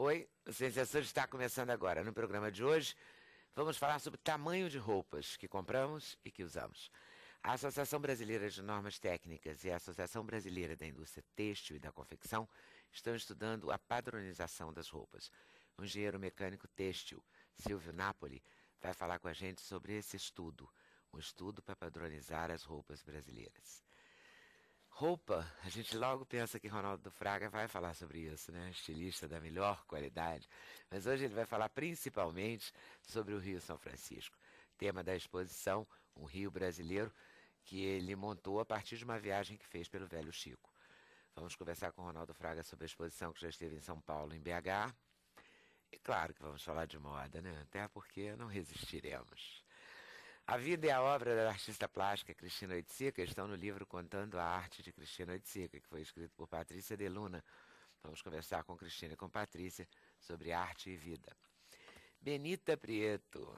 Oi, o Ciência Suja está começando agora. No programa de hoje, vamos falar sobre tamanho de roupas que compramos e que usamos. A Associação Brasileira de Normas Técnicas e a Associação Brasileira da Indústria Têxtil e da Confecção estão estudando a padronização das roupas. O engenheiro mecânico têxtil, Silvio Napoli, vai falar com a gente sobre esse estudo, um estudo para padronizar as roupas brasileiras. Roupa, a gente logo pensa que Ronaldo Fraga vai falar sobre isso, né? Estilista da melhor qualidade. Mas hoje ele vai falar principalmente sobre o Rio São Francisco. Tema da exposição, um Rio brasileiro, que ele montou a partir de uma viagem que fez pelo Velho Chico. Vamos conversar com Ronaldo Fraga sobre a exposição que já esteve em São Paulo, em BH. E claro que vamos falar de moda, né? Até porque não resistiremos. A vida e a obra da artista plástica Cristina Oiticica estão no livro Contando a Arte de Cristina Oiticica, que foi escrito por Patrícia de Luna. Vamos conversar com Cristina e com Patrícia sobre arte e vida. Benita Prieto,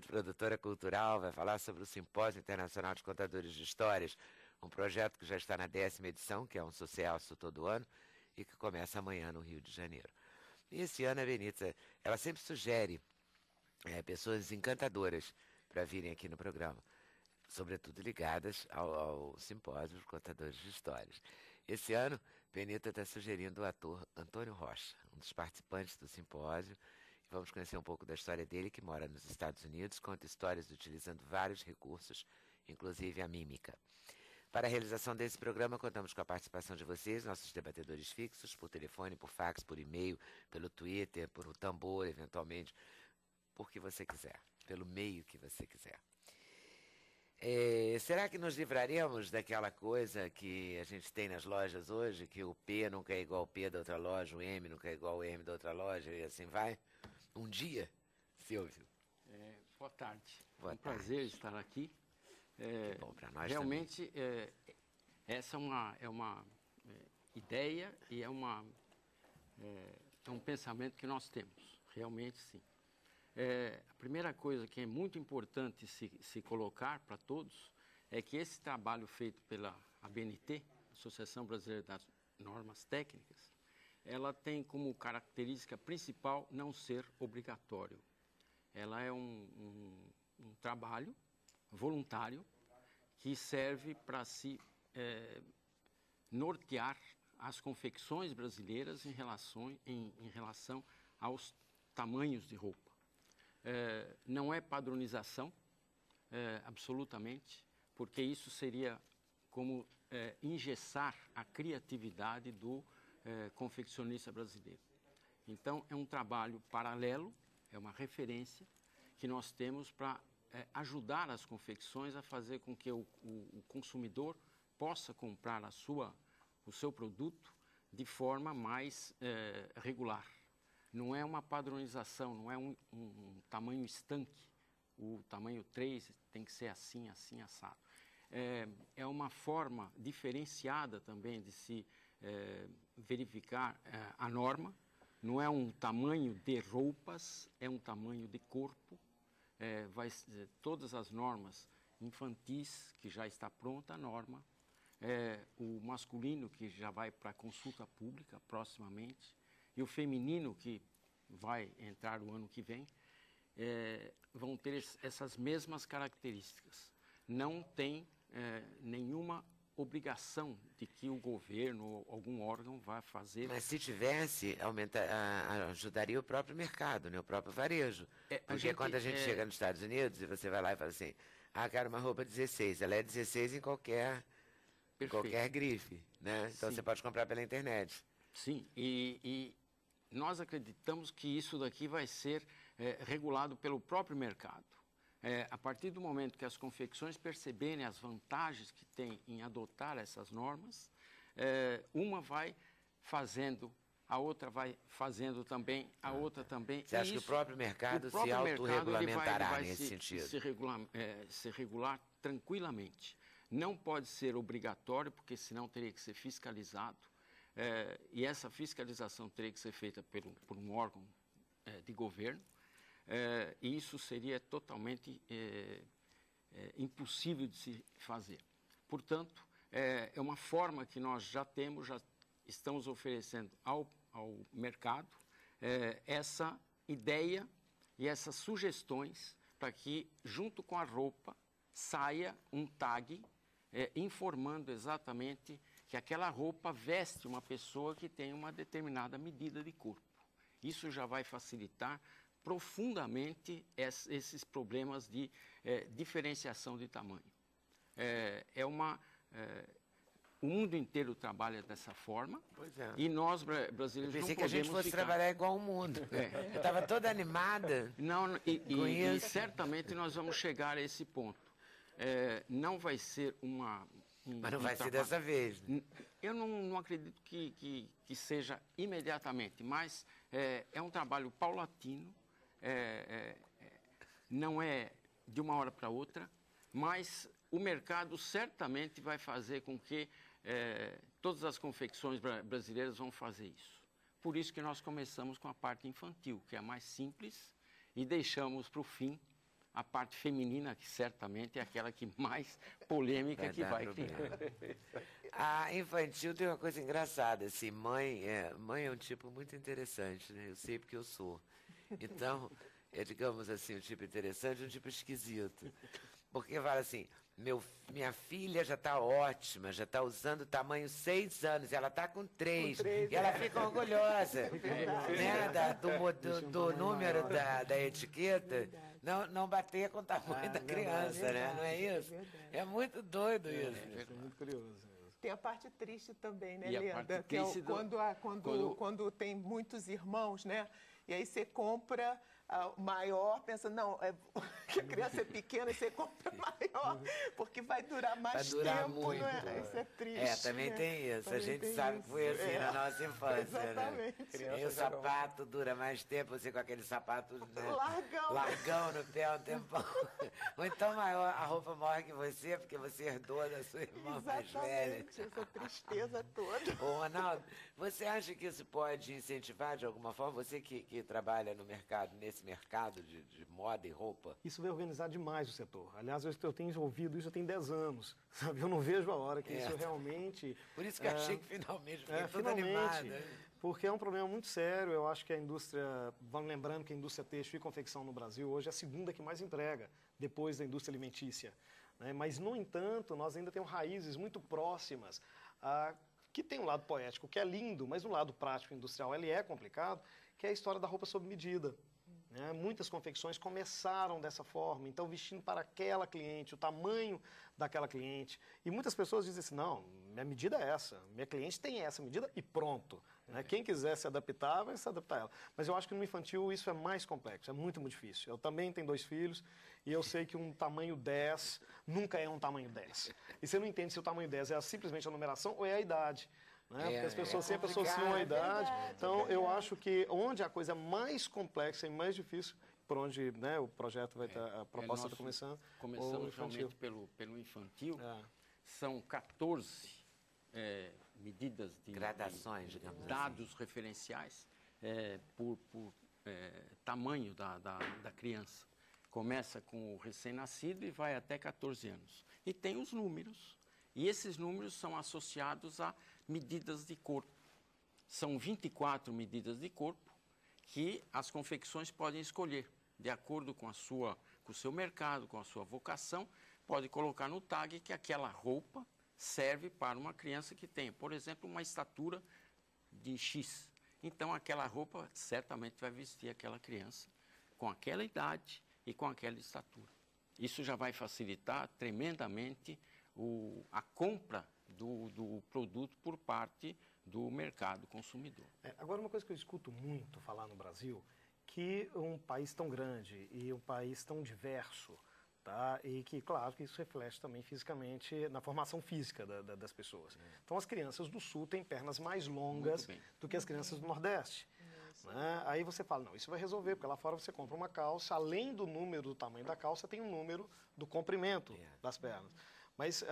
produtora cultural, vai falar sobre o Simpósio Internacional de Contadores de Histórias, um projeto que já está na 10ª edição, que é um sucesso todo ano e que começa amanhã no Rio de Janeiro. E esse ano a Benita, ela sempre sugere pessoas encantadoras para virem aqui no programa, sobretudo ligadas ao Simpósio de Contadores de Histórias. Esse ano, Benita está sugerindo o ator Antônio Rocha, um dos participantes do simpósio. Vamos conhecer um pouco da história dele, que mora nos Estados Unidos, conta histórias utilizando vários recursos, inclusive a mímica. Para a realização desse programa, contamos com a participação de vocês, nossos debatedores fixos, por telefone, por fax, por e-mail, pelo Twitter, por o tambor, eventualmente, por que você quiser, pelo meio que você quiser. Será que nos livraremos daquela coisa que a gente tem nas lojas hoje, que o P nunca é igual ao P da outra loja, o M nunca é igual ao M da outra loja, e assim vai? Um dia, Silvio. Boa tarde. Boa um tarde. Prazer estar aqui. Que bom para nós realmente, essa é uma ideia e é um pensamento que nós temos, realmente sim. A primeira coisa que é muito importante se colocar para todos é que esse trabalho feito pela ABNT, Associação Brasileira das Normas Técnicas, ela tem como característica principal não ser obrigatório. Ela é um trabalho voluntário que serve para se nortear as confecções brasileiras em relação aos tamanhos de roupa. Não é padronização, absolutamente, porque isso seria como engessar a criatividade do confeccionista brasileiro. Então, é um trabalho paralelo, é uma referência que nós temos para ajudar as confecções a fazer com que o consumidor possa comprar o seu produto de forma mais regular. Não é uma padronização, não é um tamanho estanque. O tamanho 3 tem que ser assim, assim, assado. É uma forma diferenciada também de se verificar a norma. Não é um tamanho de roupas, é um tamanho de corpo. Todas as normas infantis, que já está pronta a norma. O masculino, que já vai para consulta pública proximamente. E o feminino, que vai entrar o ano que vem, vão ter essas mesmas características. Não tem nenhuma obrigação de que o governo ou algum órgão vá fazer. Mas se tivesse, ajudaria o próprio mercado, né? O próprio varejo. Porque quando a gente chega nos Estados Unidos e você vai lá e fala assim, quero uma roupa 16, ela é 16 em qualquer grife, né? Então Sim. Você pode comprar pela internet. Sim, e nós acreditamos que isso daqui vai ser regulado pelo próprio mercado. A partir do momento que as confecções perceberem as vantagens que tem em adotar essas normas, uma vai fazendo, a outra vai fazendo também, a outra também. Você acha que o próprio mercado se autorregulamentará nesse sentido? Se regular tranquilamente. Não pode ser obrigatório, porque senão teria que ser fiscalizado. E essa fiscalização teria que ser feita por um órgão de governo. E isso seria totalmente impossível de se fazer. Portanto, é uma forma que nós já temos, já estamos oferecendo ao mercado essa ideia e essas sugestões para que, junto com a roupa, saia um tag informando exatamente que aquela roupa veste uma pessoa que tem uma determinada medida de corpo. Isso já vai facilitar profundamente esses problemas de diferenciação de tamanho. O mundo inteiro trabalha dessa forma. Pois é. E nós, brasileiros, não podemos Pensei que a gente fosse trabalhar igual o mundo. Eu estava toda animada. E certamente nós vamos chegar a esse ponto. Não vai ser mas não vai ser dessa vez. Né? Eu não acredito que seja imediatamente, mas é um trabalho paulatino, não é de uma hora para outra, mas o mercado certamente vai fazer com que todas as confecções brasileiras vão fazer isso. Por isso que nós começamos com a parte infantil, que é a mais simples, e deixamos para o fim a parte feminina, que certamente é aquela que mais polêmica que vai criar. A infantil tem uma coisa engraçada, assim, mãe é um tipo muito interessante, né? Eu sei porque eu sou. Então, digamos assim, um tipo interessante e um tipo esquisito. Porque fala assim, minha filha já está ótima, já está usando o tamanho 6 anos, ela está com 3, e ela fica orgulhosa, né, do número da etiqueta, não bater com o tamanho da criança, né? Não é isso? É muito doido isso. É muito curioso. Tem a parte triste também, né, E a Leda? parte Que é triste quando tem muitos irmãos, né? E aí você compra o maior, pensa, não, que a criança é pequena e você compra maior, porque vai durar mais tempo, muito. Né? Isso é triste. Também né? tem isso. Também a gente tem sabe isso. que foi assim na nossa infância, Exatamente. né? E o sapato dura mais tempo, você com aquele sapato, né? Largão no pé um tempão. Ou então a roupa maior que você, porque você herdou da sua irmã mais velha. Essa tristeza toda. Ô, Ronaldo, você acha que isso pode incentivar de alguma forma, você que trabalha no mercado, nesse mercado de moda e roupa? Isso vai organizar demais o setor. Aliás, eu tenho ouvido isso já tem 10 anos. Sabe? Eu não vejo a hora que isso realmente... Por isso que eu achei que finalmente fiquei toda animada. Porque é um problema muito sério. Eu acho que a indústria... Vamos lembrando que a indústria têxtil e confecção no Brasil hoje é a segunda que mais emprega, depois da indústria alimentícia. Né? Mas, no entanto, nós ainda temos raízes muito próximas, que tem um lado poético, que é lindo, mas no lado prático industrial ele é complicado, que é a história da roupa sob medida. Muitas confecções começaram dessa forma, então vestindo para aquela cliente, o tamanho daquela cliente. E muitas pessoas dizem assim, não, minha medida é essa, minha cliente tem essa medida e pronto. Quem quiser se adaptar, vai se adaptar a ela. Mas eu acho que no infantil isso é mais complexo, é muito, muito difícil. Eu também tenho 2 filhos e eu sei que um tamanho 10 nunca é um tamanho 10. E você não entende se o tamanho 10 é simplesmente a numeração ou é a idade. Porque as pessoas sempre associam a idade. Então, eu acho que onde a coisa é mais complexa e mais difícil, por onde o projeto vai estar, a proposta está começando. Começamos realmente pelo infantil. São 14 medidas de gradações, digamos assim. Dados referenciais por tamanho da criança. Começa com o recém-nascido e vai até 14 anos. E tem os números. E esses números são associados a medidas de corpo. São 24 medidas de corpo que as confecções podem escolher, de acordo com o seu mercado, com a sua vocação, pode colocar no tag que aquela roupa serve para uma criança que tem, por exemplo, uma estatura de X. Então, aquela roupa certamente vai vestir aquela criança com aquela idade e com aquela estatura. Isso já vai facilitar tremendamente a compra do produto por parte do mercado consumidor. Agora, uma coisa que eu escuto muito falar no Brasil, que um país tão grande e um país tão diverso, tá? E que, claro, que isso reflete também fisicamente na formação física das pessoas. Então, as crianças do Sul têm pernas mais longas do que as crianças do Nordeste. Aí você fala, não, isso vai resolver, porque lá fora você compra uma calça, além do número do tamanho da calça, tem um número do comprimento das pernas. Mas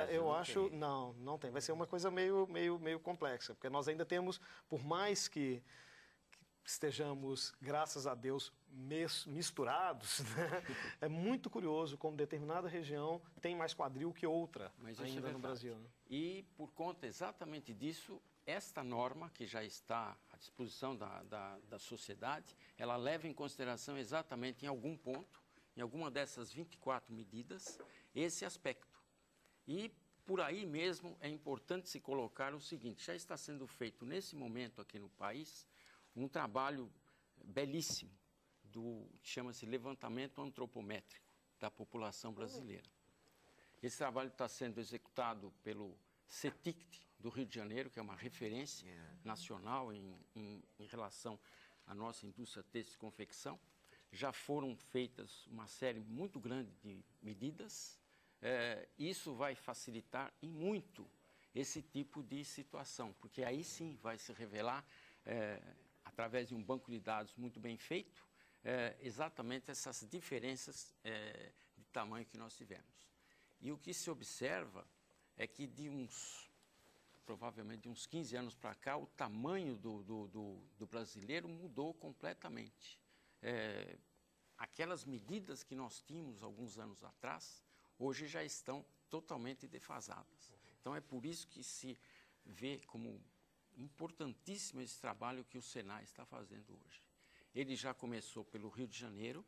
eu acho, não tem. Vai ser uma coisa meio complexa, porque nós ainda temos, por mais que estejamos, graças a Deus, misturados, né? É muito curioso como determinada região tem mais quadril que outra ainda no Brasil. Né? E por conta exatamente disso, esta norma, que já está à disposição da sociedade, ela leva em consideração exatamente em algum ponto, em alguma dessas 24 medidas, esse aspecto. E por aí mesmo é importante se colocar o seguinte: já está sendo feito nesse momento aqui no país um trabalho belíssimo que chama-se levantamento antropométrico da população brasileira. Esse trabalho está sendo executado pelo CETICT do Rio de Janeiro, que é uma referência nacional em relação à nossa indústria têxtil e confecção. Já foram feitas uma série muito grande de medidas. Isso vai facilitar e muito esse tipo de situação, porque aí sim vai se revelar, através de um banco de dados muito bem feito, exatamente essas diferenças de tamanho que nós tivemos. E o que se observa é que provavelmente de uns 15 anos para cá, o tamanho do brasileiro mudou completamente. Aquelas medidas que nós tínhamos alguns anos atrás, hoje já estão totalmente defasadas. Então, é por isso que se vê como importantíssimo esse trabalho que o Senai está fazendo hoje. Ele já começou pelo Rio de Janeiro,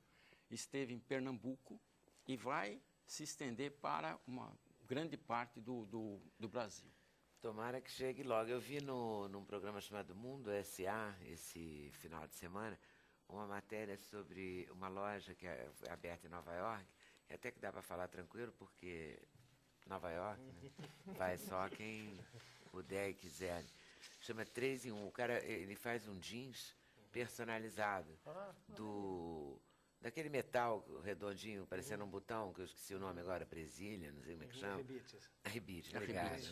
esteve em Pernambuco e vai se estender para uma grande parte do Brasil. Tomara que chegue logo. Eu vi num programa chamado Mundo S.A., esse final de semana, uma matéria sobre uma loja que é aberta em Nova York, e até que dá para falar tranquilo, porque Nova York, né, vai só quem puder e quiser. Chama 3 em 1. O cara, ele faz um jeans personalizado daquele metal redondinho, parecendo um botão, que eu esqueci o nome agora, presilha, não sei como é que chama. Rebite, obrigado.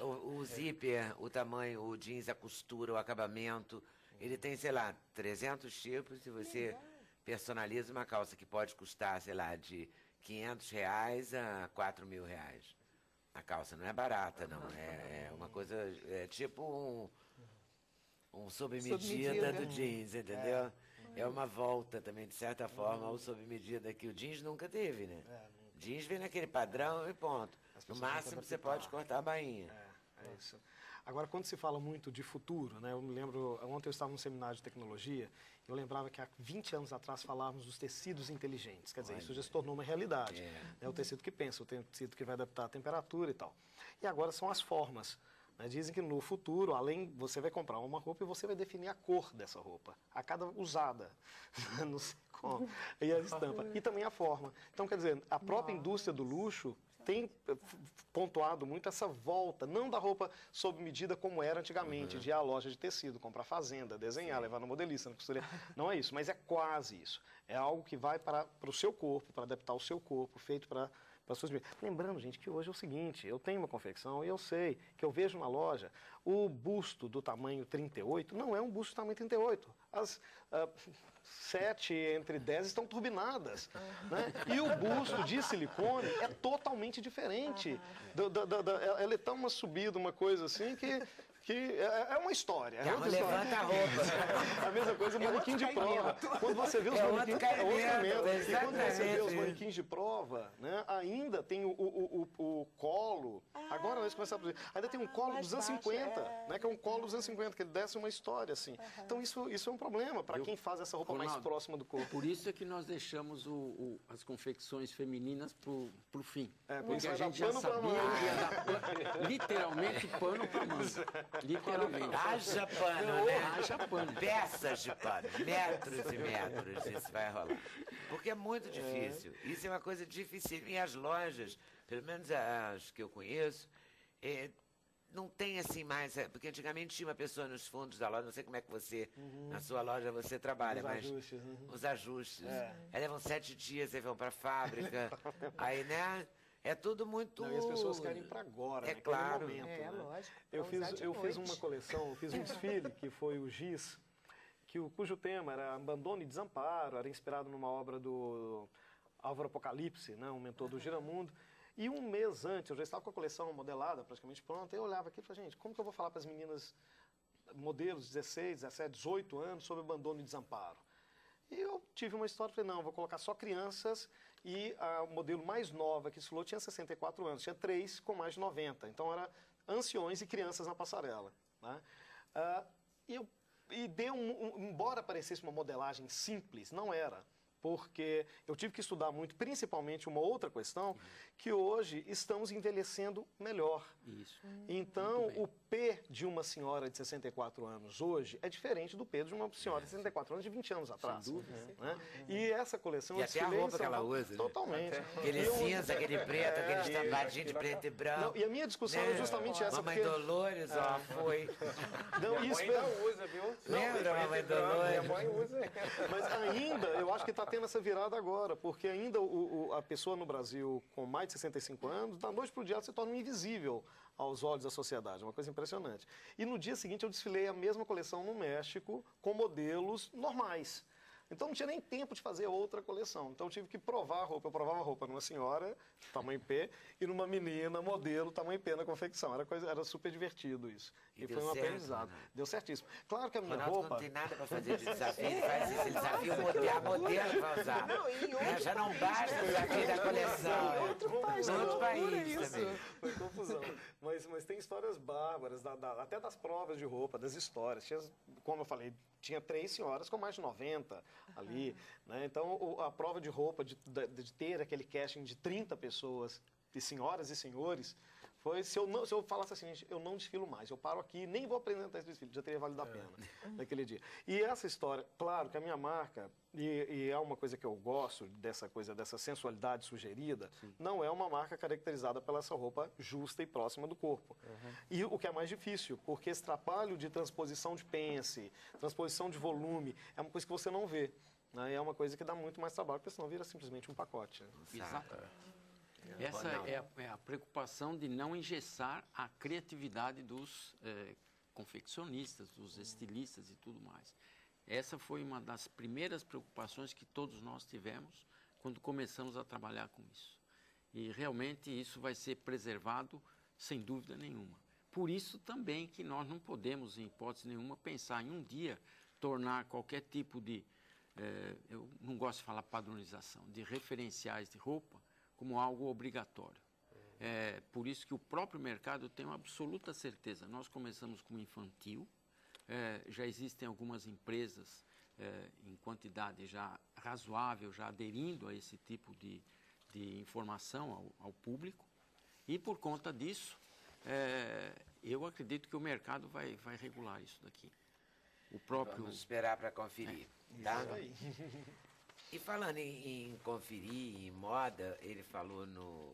O zíper, o tamanho, o jeans, a costura, o acabamento, ele tem, sei lá, 300 tipos, e você personaliza uma calça que pode custar, sei lá, de R$500 a R$4.000. A calça não é barata, não. É uma coisa, tipo um sob medida do jeans, entendeu? É uma volta também, de certa forma, ao sob medida que o jeans nunca teve, né? Jeans vem naquele padrão e ponto. No máximo você pode cortar a bainha. É isso. Agora, quando se fala muito de futuro, né, eu me lembro, ontem eu estava num seminário de tecnologia, eu lembrava que há 20 anos atrás falávamos dos tecidos inteligentes, quer dizer, isso já se tornou uma realidade. Né, o tecido que pensa, o tecido que vai adaptar a temperatura e tal. E agora são as formas. Né, dizem que no futuro, você vai comprar uma roupa e você vai definir a cor dessa roupa, a cada usada, não sei como, e a estampa, e também a forma. Então, quer dizer, a própria indústria do luxo tem pontuado muito essa volta, não da roupa sob medida como era antigamente, de ir à loja de tecido, comprar fazenda, desenhar, levar no modelista, na costureira. Não é isso, mas é quase isso. É algo que vai para o seu corpo, para adaptar o seu corpo, feito para as suas medidas. Lembrando, gente, que hoje é o seguinte, eu tenho uma confecção e eu sei que eu vejo na loja, o busto do tamanho 38 não é um busto do tamanho 38. As 7 entre 10 estão turbinadas. Né? E o busto de silicone é totalmente diferente. Ela é tão uma subida, uma coisa assim, que é uma história. Levanta a roupa. A mesma coisa, manequim de prova. Quando você vê os manequins, e quando você vê os manequins de prova, né, ainda tem o colo. Agora nós começamos a produzir. Ainda tem um colo dos anos 50, né, que é um colo dos anos 50, que ele desce uma história assim. Então isso é um problema para quem faz essa roupa mais próxima do corpo. Por isso é que nós deixamos as confecções femininas para o fim. Porque a gente já sabia que ia dar literalmente pano para manga. Literalmente. Haja pano, né? Haja pano. Peças de pano, metros e metros, isso vai rolar. Porque é muito difícil. Isso é uma coisa difícil. E as lojas, pelo menos as que eu conheço, não tem assim mais... Porque antigamente tinha uma pessoa nos fundos da loja, não sei como é que você, na sua loja, você trabalha, mas... Os ajustes. Aí levam 7 dias, aí vão para a fábrica. Aí, né... É tudo muito... Não, e as pessoas querem para agora, é claro. Momento, né? Lógico. Eu fiz uma coleção, eu fiz um desfile, que foi o GIS, cujo tema era abandono e desamparo, era inspirado numa obra do Álvaro Apocalipse, né, um mentor do Giramundo. E um mês antes, eu já estava com a coleção modelada, praticamente pronta, eu olhava aqui e falei, gente, como que eu vou falar para as meninas, modelos de 16, 17, 18 anos, sobre abandono e desamparo? E eu tive uma história, falei, não, vou colocar só crianças, e o modelo mais nova que desfilou tinha 64 anos, tinha 3 com mais de 90, então era anciões e crianças na passarela, né? Embora parecesse uma modelagem simples, não era. Porque eu tive que estudar muito, principalmente uma outra questão, que hoje estamos envelhecendo melhor. Isso. Então, o P de uma senhora de 64 anos hoje é diferente do P de uma senhora de 64 anos de 20 anos atrás. Sem dúvida. Né? E essa coleção... E até a roupa que ela usa. Totalmente. Né? Aquele cinza, aquele preto, aquele estampadinho de preto e branco. Não, e a minha discussão é justamente essa. Mamãe Dolores, ó, foi... Não, isso ainda usa, viu? Lembra, Mamãe Dolores? Minha mãe usa. Mas ainda, eu acho que está tendo essa virada agora, porque ainda a pessoa no Brasil com mais de 65 anos, da noite para o dia, se torna invisível aos olhos da sociedade, uma coisa impressionante. E no dia seguinte eu desfilei a mesma coleção no México com modelos normais. Então não tinha nem tempo de fazer outra coleção. Então eu tive que provar a roupa. Eu provava a roupa numa senhora, tamanho P, e numa menina, modelo, tamanho P na confecção. Era super divertido isso. E foi um aprendizado. Né? Deu certíssimo. Claro que a minha roupa... não tem nada para fazer de desafio. Ele faz isso, ele desafia a modelo para usar. Não, já não basta o desafio da coleção. Em outro país também. Foi confusão. Mas tem histórias bárbaras, até das provas de roupa, das histórias. Como eu falei, tinha 3 senhoras com mais de 90 ali, né? Então, a prova de roupa, de ter aquele casting de 30 pessoas, de senhoras e senhores, foi, se eu falasse assim, gente, eu não desfilo mais, eu paro aqui, nem vou apresentar esse desfile, já teria valido a pena naquele dia. E essa história, claro que a minha marca, e é uma coisa que eu gosto, dessa sensualidade sugerida, não é uma marca caracterizada pela essa roupa justa e próxima do corpo. E o que é mais difícil, porque esse trabalho de transposição de pence, transposição de volume, é uma coisa que você não vê. Né? É uma coisa que dá muito mais trabalho, porque senão vira simplesmente um pacote. Né? Exato. Essa é a preocupação de não engessar a criatividade dos confeccionistas, dos estilistas e tudo mais. Essa foi uma das primeiras preocupações que todos nós tivemos quando começamos a trabalhar com isso. E realmente isso vai ser preservado sem dúvida nenhuma. Por isso também que nós não podemos, em hipótese nenhuma, pensar em um dia tornar qualquer tipo de, eu não gosto de falar padronização, de referenciais de roupa, como algo obrigatório. É por isso que o próprio mercado tem uma absoluta certeza. Nós começamos com infantil, já existem algumas empresas em quantidade já razoável, já aderindo a esse tipo de informação ao público. E por conta disso, eu acredito que o mercado vai regular isso daqui. O próprio... Vamos esperar para conferir. Tá? Isso aí. E falando em conferir, em moda, ele falou no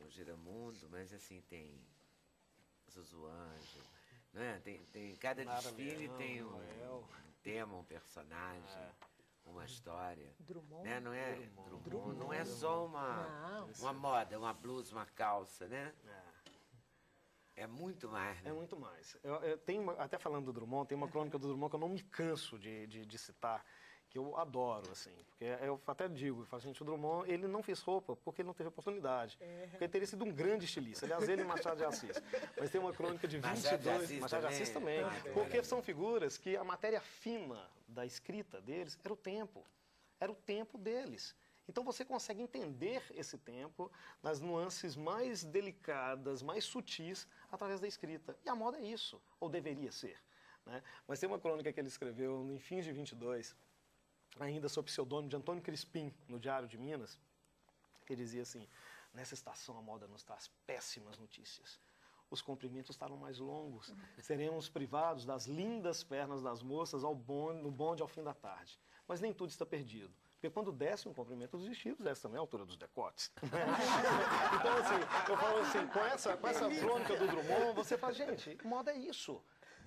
Giramundo, mas assim, tem Zuzu Anjo, né? Tem cada desfile tem um tema, um personagem, uma história. Drummond. Né? Não é Drummond, não é só uma moda, uma blusa, uma calça, né? É muito mais, né? É muito mais. Eu tenho até falando do Drummond, tem uma crônica do Drummond que eu não me canso de citar, que eu adoro, assim, porque eu até digo, eu falo, gente, o Drummond, ele não fez roupa porque ele não teve oportunidade, porque ele teria sido um grande estilista, aliás, ele e Machado de Assis, mas tem uma crônica de 22, Machado de Assis também, porque são figuras que a matéria fina da escrita deles era o tempo deles. Então você consegue entender esse tempo nas nuances mais delicadas, mais sutis, através da escrita. E a moda é isso, ou deveria ser. Né? Mas tem uma crônica que ele escreveu em fins de 22, ainda sob pseudônimo de Antônio Crispim, no Diário de Minas, que dizia assim: nessa estação a moda nos traz péssimas notícias. Os comprimentos estarão mais longos, seremos privados das lindas pernas das moças no bonde ao fim da tarde. Mas nem tudo está perdido. Porque quando desce um comprimento dos vestidos, desce também a altura dos decotes. Então, assim, eu falo assim, com essa crônica do Drummond, você fala, gente, moda é isso.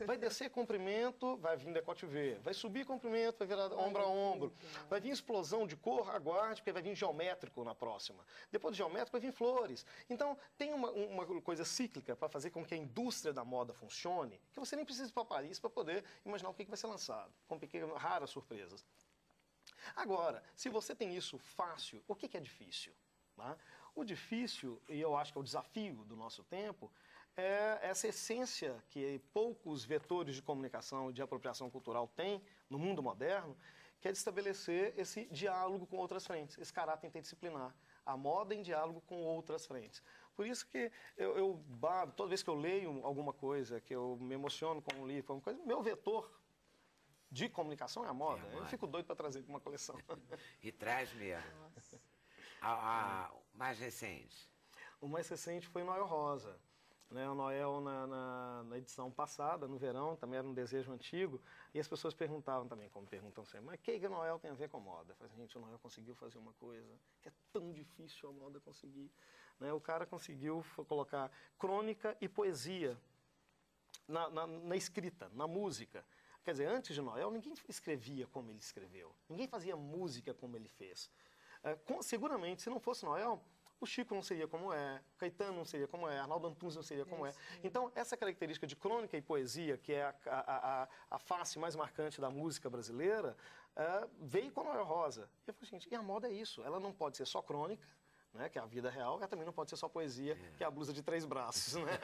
Vai descer comprimento, vai vir decote V. Vai subir comprimento, vai virar ombro a ombro. Vai vir explosão de cor, aguarde, porque vai vir geométrico na próxima. Depois do geométrico vai vir flores. Então, tem uma coisa cíclica para fazer com que a indústria da moda funcione, que você nem precisa ir para Paris para poder imaginar o que vai ser lançado, com pequenas, raras surpresas. Agora, se você tem isso fácil, o que é difícil? Tá? O difícil, e eu acho que é o desafio do nosso tempo, é essa essência que poucos vetores de comunicação e de apropriação cultural têm no mundo moderno, que é de estabelecer esse diálogo com outras frentes, esse caráter interdisciplinar, a moda em diálogo com outras frentes. Por isso que toda vez que eu leio alguma coisa, que eu me emociono com um livro, alguma coisa, meu vetor de comunicação é a moda. Eu fico doido para trazer para uma coleção. E traz mesmo. Mais recente. O mais recente foi Noel Rosa. Né? O Noel, na edição passada, no verão, também era um desejo antigo, e as pessoas perguntavam também, como perguntam sempre, mas o que o Noel tem a ver com moda? Eu falei, gente, o Noel conseguiu fazer uma coisa que é tão difícil a moda conseguir. Né? O cara conseguiu colocar crônica e poesia na escrita, na música. Quer dizer, antes de Noel, ninguém escrevia como ele escreveu, ninguém fazia música como ele fez. Seguramente, se não fosse Noel, o Chico não seria como é, o Caetano não seria como é, Arnaldo Antunes não seria como é. Então, essa característica de crônica e poesia, que é a face mais marcante da música brasileira, veio com a Noel Rosa. E eu falei, gente, e a moda é isso, ela não pode ser só crônica, né, que é a vida real, ela também não pode ser só poesia, que é a blusa de 3 braços. Né?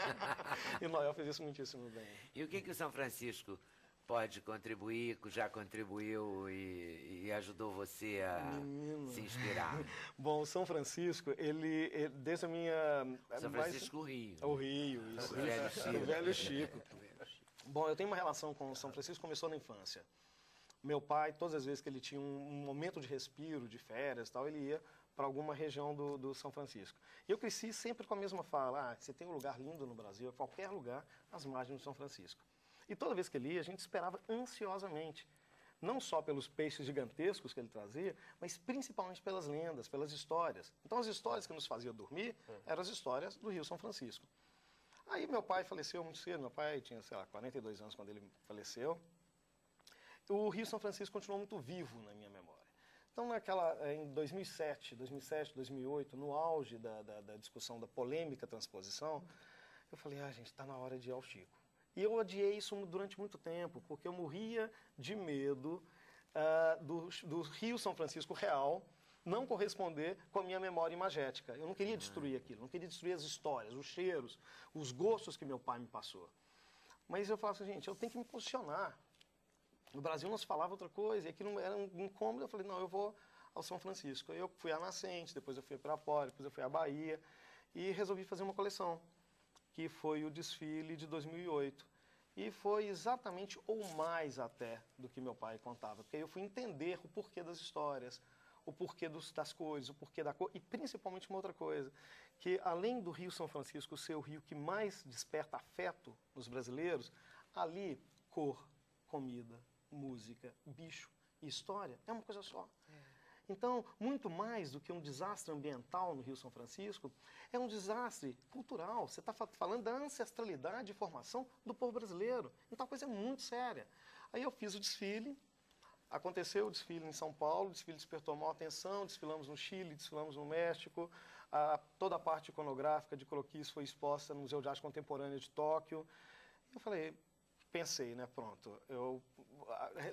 E o Noel fez isso muitíssimo bem. E o que o São Francisco pode contribuir, já contribuiu e ajudou você a se inspirar? Bom, o São Francisco, ele desde a minha... São Francisco Rio. O Rio, isso. O velho Chico. O velho Chico. Bom, eu tenho uma relação com o São Francisco, começou na infância. Meu pai, todas as vezes que ele tinha um momento de respiro, de férias e tal, ele ia para alguma região do São Francisco. E eu cresci sempre com a mesma fala, você tem um lugar lindo no Brasil, qualquer lugar, às margens do São Francisco. E toda vez que ele ia, a gente esperava ansiosamente, não só pelos peixes gigantescos que ele trazia, mas principalmente pelas lendas, pelas histórias. Então, as histórias que nos faziam dormir eram as histórias do Rio São Francisco. Aí, meu pai faleceu muito cedo, meu pai tinha, 42 anos quando ele faleceu. O Rio São Francisco continuou muito vivo na minha memória. Então, em 2007, 2008, no auge da discussão da polêmica transposição, eu falei, gente, está na hora de ir ao Chico. E eu odiei isso durante muito tempo, porque eu morria de medo do Rio São Francisco real não corresponder com a minha memória imagética. Eu não queria destruir aquilo, não queria destruir as histórias, os cheiros, os gostos que meu pai me passou. Mas eu falava assim, gente, eu tenho que me posicionar. No Brasil não se falava outra coisa, e aquilo era um incômodo. Eu falei, não, eu vou ao São Francisco. Eu fui à Nascente, depois eu fui para Pirapora, depois eu fui à Bahia, e resolvi fazer uma coleção, que foi o desfile de 2008. E foi exatamente ou mais até do que meu pai contava, porque aí eu fui entender o porquê das histórias, o porquê das coisas, o porquê da cor, e principalmente uma outra coisa, que além do Rio São Francisco ser o rio que mais desperta afeto nos brasileiros, ali cor, comida, música, bicho e história é uma coisa só. Então, muito mais do que um desastre ambiental no Rio São Francisco, é um desastre cultural. Você está falando da ancestralidade e formação do povo brasileiro. Então, a coisa é muito séria. Aí eu fiz o desfile, aconteceu o desfile em São Paulo, o desfile despertou maior atenção, desfilamos no Chile, desfilamos no México, toda a parte iconográfica de croquis foi exposta no Museu de Arte Contemporânea de Tóquio. Eu pensei, né, pronto, eu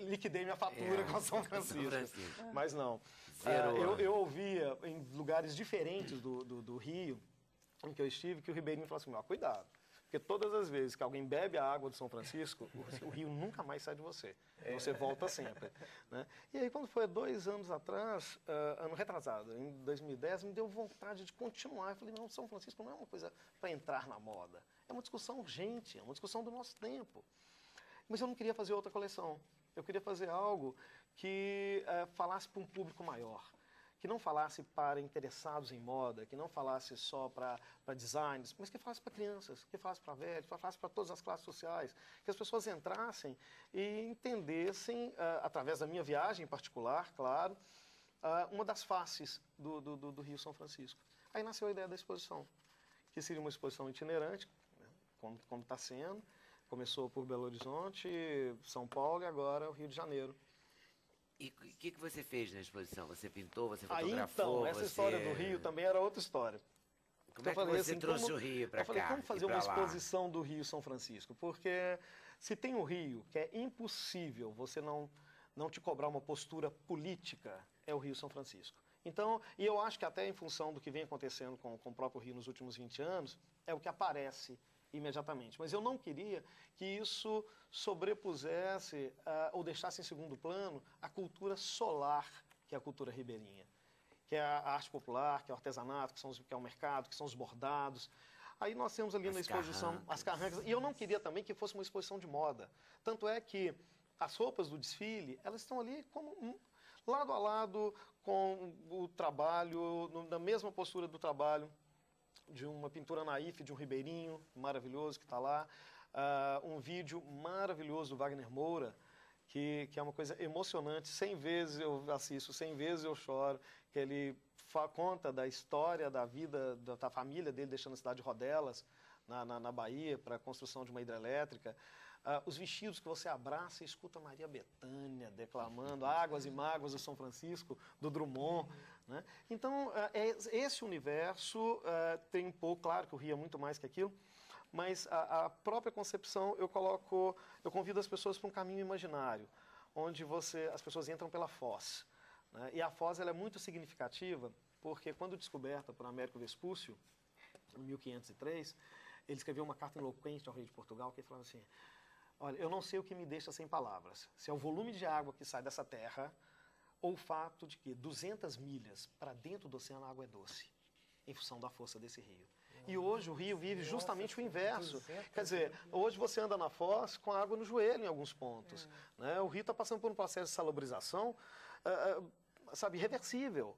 liquidei minha fatura com São Francisco. Mas não. Eu ouvia em lugares diferentes do Rio, em que eu estive, que o ribeirinho falou assim, cuidado, porque todas as vezes que alguém bebe a água do São Francisco, o rio nunca mais sai de você. Você volta sempre. Né? E aí, quando foi 2 anos atrás, ano retrasado, em 2010, me deu vontade de continuar. Eu falei, não, São Francisco não é uma coisa para entrar na moda. É uma discussão urgente, é uma discussão do nosso tempo. Mas eu não queria fazer outra coleção. Eu queria fazer algo que falasse para um público maior, que não falasse para interessados em moda, que não falasse só para designers, mas que falasse para crianças, que falasse para velhos, que falasse para todas as classes sociais, que as pessoas entrassem e entendessem, através da minha viagem em particular, claro, uma das faces do Rio São Francisco. Aí nasceu a ideia da exposição, que seria uma exposição itinerante, né, como está sendo. Começou por Belo Horizonte, São Paulo e agora o Rio de Janeiro. E o que você fez na exposição? Você pintou, você fotografou? Então, essa história do Rio também era outra história. Como é que você trouxe o Rio para cá? Eu falei, como fazer uma exposição do Rio São Francisco? Porque se tem o Rio, que é impossível você não te cobrar uma postura política, é o Rio São Francisco. Então, e eu acho que até em função do que vem acontecendo com o próprio Rio nos últimos 20 anos, é o que aparece imediatamente. Mas eu não queria que isso sobrepusesse ou deixasse em segundo plano a cultura solar, que é a cultura ribeirinha. que é a arte popular, que é o artesanato, que é o mercado, que são os bordados. Aí nós temos ali na exposição as carrancas. E eu não queria também que fosse uma exposição de moda. Tanto é que as roupas do desfile, elas estão ali como lado a lado com o trabalho, na mesma postura do trabalho de uma pintura naif, de um ribeirinho maravilhoso que está lá. Um vídeo maravilhoso do Wagner Moura, que é uma coisa emocionante. 100 vezes eu assisto, 100 vezes eu choro, que ele conta da história, da vida da família dele, deixando a cidade de Rodelas, na Bahia, para a construção de uma hidrelétrica. Os vestidos que você abraça e escuta Maria Bethânia declamando Águas e Mágoas do São Francisco, do Drummond. Né? Então, esse universo tem um pouco, claro que o Rio é muito mais que aquilo, mas a própria concepção eu convido as pessoas para um caminho imaginário, onde as pessoas entram pela Foz. Né? E a Foz ela é muito significativa, porque quando descoberta por Américo Vespúcio, em 1503, ele escreveu uma carta eloquente ao rei de Portugal, que ele falava assim: olha, eu não sei o que me deixa sem palavras, se é o volume de água que sai dessa terra, ou o fato de que 200 milhas para dentro do oceano a água é doce, em função da força desse rio. E hoje o Rio vive justamente o inverso. Quer dizer, hoje você anda na Foz com água no joelho em alguns pontos. Né? O Rio está passando por um processo de salobrização, sabe, irreversível.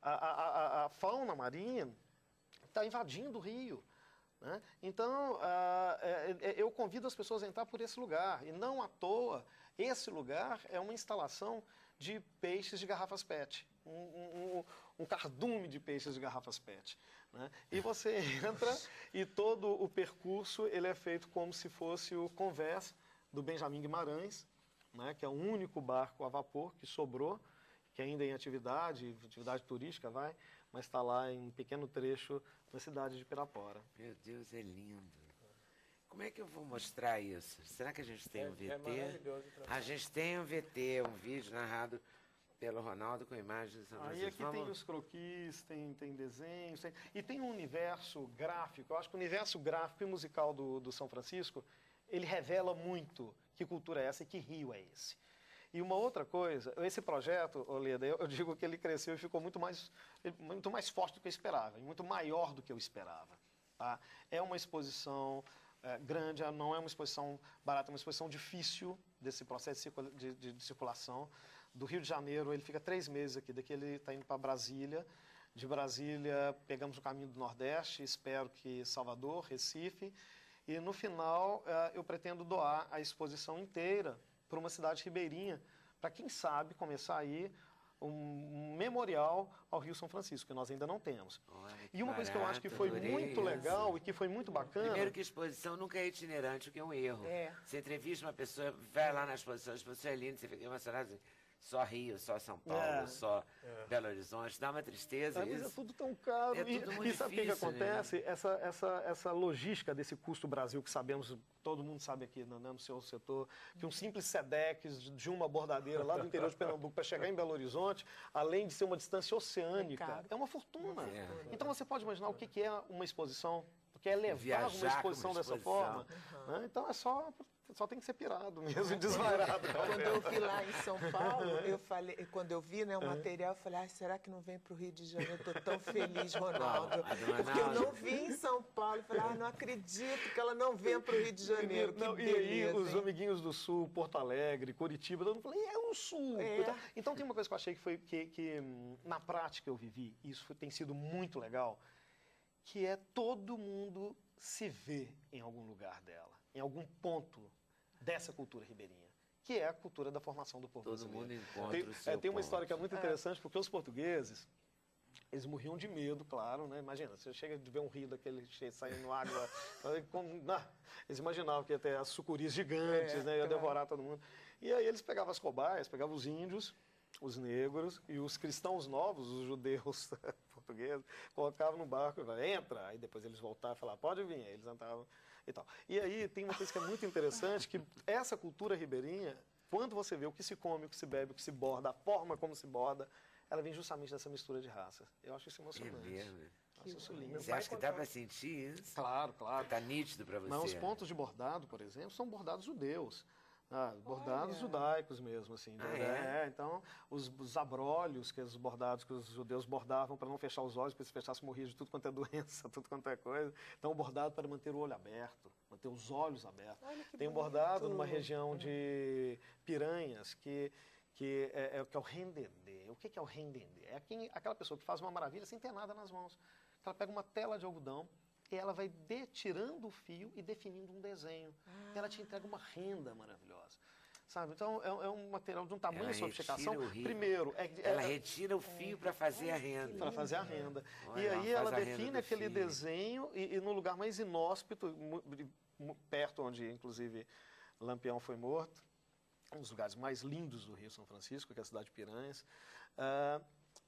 A fauna marinha está invadindo o Rio. Né? Então, eu convido as pessoas a entrar por esse lugar. E não à toa, esse lugar é uma instalação de peixes de garrafas PET. Um cardume de peixes de garrafas PET. Né? E você entra e todo o percurso ele é feito como se fosse o Convés do Benjamin Guimarães, né? Que é o único barco a vapor que sobrou, que ainda é em atividade turística, mas está lá em um pequeno trecho na cidade de Pirapora. Meu Deus, é lindo. Como é que eu vou mostrar isso? Será que a gente tem um VT? É maravilhoso. A gente tem um VT, um vídeo narrado pelo Ronaldo com imagens. Aí aqui tem os croquis, tem desenhos, e tem um universo gráfico. Eu acho que o universo gráfico e musical do São Francisco, ele revela muito que cultura é essa e que rio é esse. E uma outra coisa, esse projeto, Oleda, eu digo que ele cresceu e ficou muito mais forte do que eu esperava, e muito maior do que eu esperava. Tá? É uma exposição grande, não é uma exposição barata, é uma exposição difícil desse processo de circulação. Do Rio de Janeiro, ele fica 3 meses aqui, daqui ele está indo para Brasília. De Brasília, pegamos o caminho do Nordeste, espero que Salvador, Recife. E no final, eu pretendo doar a exposição inteira para uma cidade ribeirinha, para quem sabe começar aí um memorial ao Rio São Francisco, que nós ainda não temos. Olha, e uma coisa que eu acho que foi muito legal e que foi muito bacana... Primeiro que a exposição nunca é itinerante, o que é um erro. Você entrevista uma pessoa, vai lá na exposição, a exposição é linda, você fica emocionado assim, só Rio, só São Paulo, só Belo Horizonte, dá uma tristeza Mas isso. é tudo tão caro. É tudo muito e sabe o que difícil, acontece? né? Essa logística desse custo Brasil que sabemos, todo mundo sabe aqui no seu setor, que um simples SEDEX de uma bordadeira lá do interior de Pernambuco para chegar em Belo Horizonte, além de ser uma distância oceânica, é uma fortuna. Então você pode imaginar o que é uma exposição, o que é levar uma exposição dessa forma. Né? Então só tem que ser pirado mesmo, desvairado. Quando eu vi lá em São Paulo, eu falei, quando eu vi o material, eu falei, será que não vem para o Rio de Janeiro? Eu estou tão feliz, Ronaldo. Porque eu não vi em São Paulo. Eu falei, não acredito que ela não venha para o Rio de Janeiro. Não, e aí, os amiguinhos do Sul, Porto Alegre, Curitiba, eu falei, é o Sul. Então tem uma coisa que eu achei que na prática eu vivi, e isso tem sido muito legal, que é todo mundo se vê em algum lugar dela, em algum ponto dessa cultura ribeirinha, que é a cultura da formação do povo Todo brasileiro. mundo encontra o seu Tem uma ponto. história que é muito interessante, porque os portugueses, eles morriam de medo, claro, né? Imagina, você chega de ver um rio daquele cheio, saindo água, eles imaginavam que ia ter as sucuris gigantes, né? Ia devorar todo mundo. E aí eles pegavam as cobaias, pegavam os índios, os negros e os cristãos novos, os judeus portugueses, colocavam no barco e falavam, entra. Aí depois eles voltavam e falavam, pode vir. Aí eles entravam e tal. E aí tem uma coisa que é muito interessante, que essa cultura ribeirinha, quando você vê o que se come, o que se bebe, o que se borda, a forma como se borda, ela vem justamente dessa mistura de raças. Eu acho isso emocionante. É mesmo? Acho isso lindo. Você acha que dá para sentir isso? Claro, claro. Está nítido para você? Mas os pontos de bordado, por exemplo, são bordados judeus. Bordados judaicos mesmo, assim. Então, os abrolhos, que os bordados que os judeus bordavam para não fechar os olhos, porque se fechasse morria de tudo quanto é doença, tudo quanto é coisa. Então, o bordado para manter o olho aberto, manter os olhos abertos. Tem um bordado numa região de Piranhas, que é o rendendê. O que é o rendendê? É aquela pessoa que faz uma maravilha sem ter nada nas mãos. Ela pega uma tela de algodão, e ela vai tirando o fio e definindo um desenho. E ela te entrega uma renda maravilhosa. Sabe? Então, é um material de um tamanho de sofisticação. Primeiro, ela retira o fio para fazer a renda. Para fazer a renda. E aí ela define aquele desenho e no lugar mais inóspito, perto onde, inclusive, Lampião foi morto, um dos lugares mais lindos do Rio São Francisco, que é a cidade de Piranhas.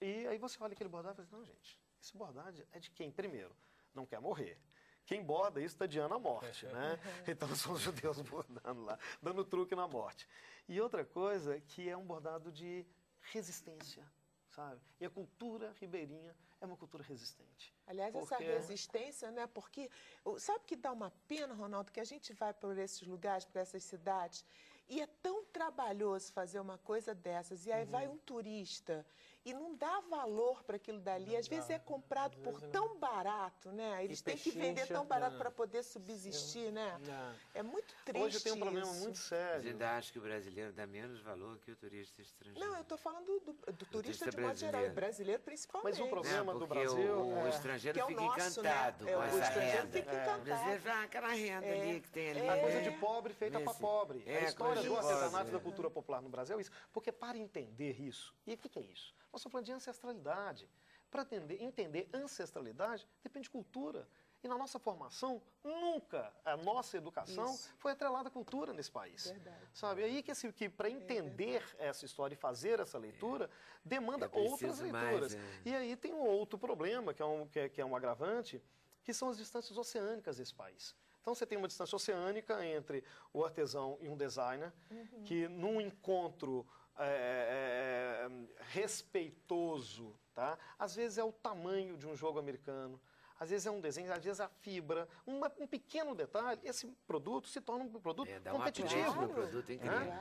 E aí você olha aquele bordado e fala, não, gente, esse bordado é de quem? Primeiro, não quer morrer. Quem borda isso está adiando a morte, né? Então são os judeus bordando lá, dando truque na morte. E outra coisa que é um bordado de resistência, sabe? E a cultura ribeirinha é uma cultura resistente. Aliás, essa resistência, né? Porque sabe que dá uma pena, Ronaldo, que a gente vai por esses lugares, por essas cidades, e é tão trabalhoso fazer uma coisa dessas, e aí vai um turista e não dá valor para aquilo dali. Às vezes é comprado por tão barato, né? Eles têm que vender tão barato para poder subsistir, né? É muito triste. Hoje tem um problema muito sério. Você ainda acha que o brasileiro dá menos valor que o turista estrangeiro? Não, eu estou falando do turista de modo geral, e brasileiro principalmente. Mas o problema do Brasil... O estrangeiro fica encantado com essa renda. O brasileiro fala, aquela renda ali que tem ali. A coisa de pobre feita para pobre. A história do artesanato da cultura popular no Brasil é isso. Porque para entender isso, e o que é isso? Nós estamos falando de ancestralidade. Para entender ancestralidade, depende de cultura. E na nossa formação, nunca a nossa educação foi atrelada à cultura nesse país. Verdade. Sabe? Aí que para entender essa história e fazer essa leitura, demanda outras leituras. E aí tem um outro problema, que é um agravante, que são as distâncias oceânicas desse país. Então você tem uma distância oceânica entre o artesão e um designer, que num encontro respeitoso, tá? Às vezes é o tamanho de um jogo americano, às vezes é um desenho, às vezes a fibra, um pequeno detalhe, esse produto se torna um produto competitivo. Um produto incrível.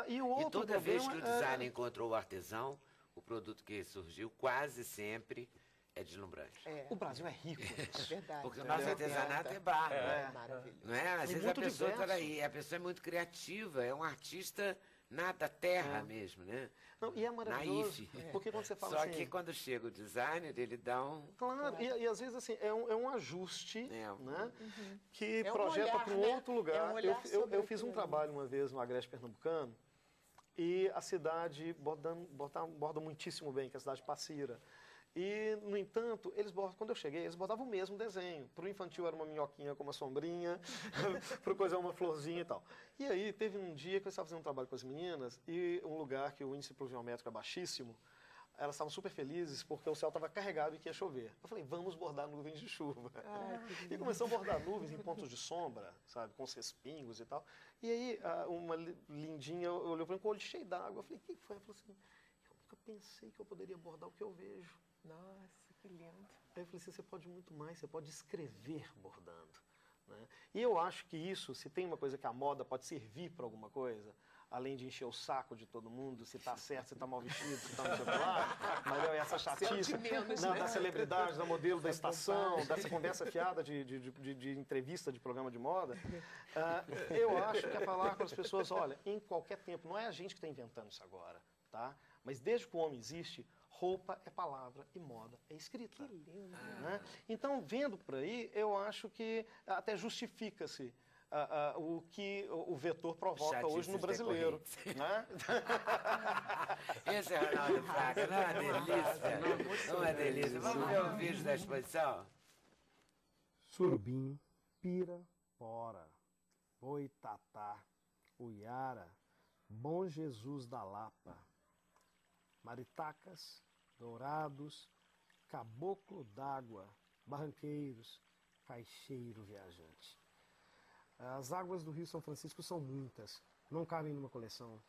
E toda vez que o designer encontrou o artesão, o produto que surgiu quase sempre é deslumbrante. O Brasil é rico nisso. Verdade. Porque o nosso artesanato é barro. Maravilhoso. Não é? Às vezes a pessoa está aí, a pessoa é muito criativa, é um artista da terra mesmo, né? Não, e é maravilhoso. Porque quando você fala Só assim... que quando chega o designer, ele dá um... Claro, e às vezes assim, é um ajuste, né? Que É um projeta olhar, para um né? outro lugar. É um olhar sobre Eu fiz um aquilo. trabalho uma vez no Agreste Pernambucano e a cidade borda muitíssimo bem, que é a cidade de Passira. E, no entanto, quando eu cheguei, eles bordavam o mesmo desenho. Para o infantil era uma minhoquinha com uma sombrinha, para o coisa uma florzinha e tal. E aí, teve um dia que eu estava fazendo um trabalho com as meninas e um lugar que o índice pluviométrico é baixíssimo, elas estavam super felizes porque o céu estava carregado e que ia chover. Eu falei, vamos bordar nuvens de chuva. E começamos a bordar nuvens em pontos de sombra, sabe, com os respingos e tal. E aí, uma lindinha olhou para mim com o olho cheio d'água. Eu falei, o que foi? Ela falou assim, eu nunca pensei que eu poderia bordar o que eu vejo. Nossa, que lindo. Aí eu falei assim, você pode muito mais, você pode escrever bordando. Né? E eu acho que isso, se tem uma coisa que a moda pode servir para alguma coisa, além de encher o saco de todo mundo, se está certo, se está mal vestido, se está no seu lado, mas essa chatice da celebridade, da modelo da estação, dessa conversa fiada de entrevista de programa de moda, eu acho que é falar para as pessoas, olha, em qualquer tempo, não é a gente que está inventando isso agora, tá? Mas desde que o homem existe, roupa é palavra e moda é escrita. Que lindo. Né? Então, vendo por aí, eu acho que até justifica-se o que o vetor provoca hoje no brasileiro. Né? Esse é o Ronaldo Fraga, não é uma delícia? Não é delícia. Vamos ver o vídeo da exposição? Surubim, pira, pora, boitatá, uiara, Bom Jesus da Lapa, maritacas, dourados, caboclo d'água, barranqueiros, caixeiro viajante. As águas do Rio São Francisco são muitas, não cabem numa coleção,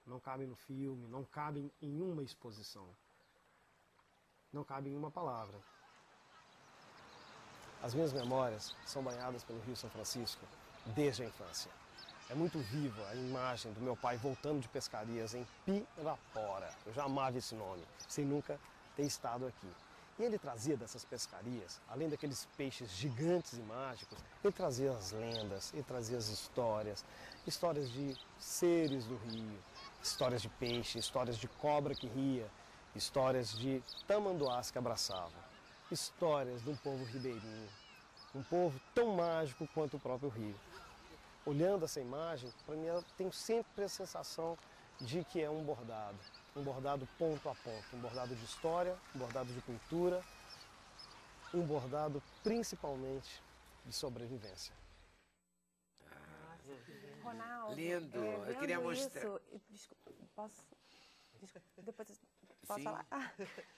não cabem no filme, não cabem em uma exposição, não cabem em uma palavra. As minhas memórias são banhadas pelo Rio São Francisco desde a infância. É muito viva a imagem do meu pai voltando de pescarias em Pirapora. Eu já amava esse nome, sem nunca ter estado aqui. E ele trazia dessas pescarias, além daqueles peixes gigantes e mágicos, ele trazia as lendas, ele trazia as histórias, histórias de seres do rio, histórias de peixe, histórias de cobra que ria, histórias de tamanduás que abraçavam, histórias de um povo ribeirinho, um povo tão mágico quanto o próprio rio. Olhando essa imagem, para mim eu tenho sempre a sensação de que é um bordado ponto a ponto, um bordado de história, um bordado de cultura, um bordado principalmente de sobrevivência. Ronaldo, Lindo. Eu queria mostrar. Posso? Depois posso Sim. falar?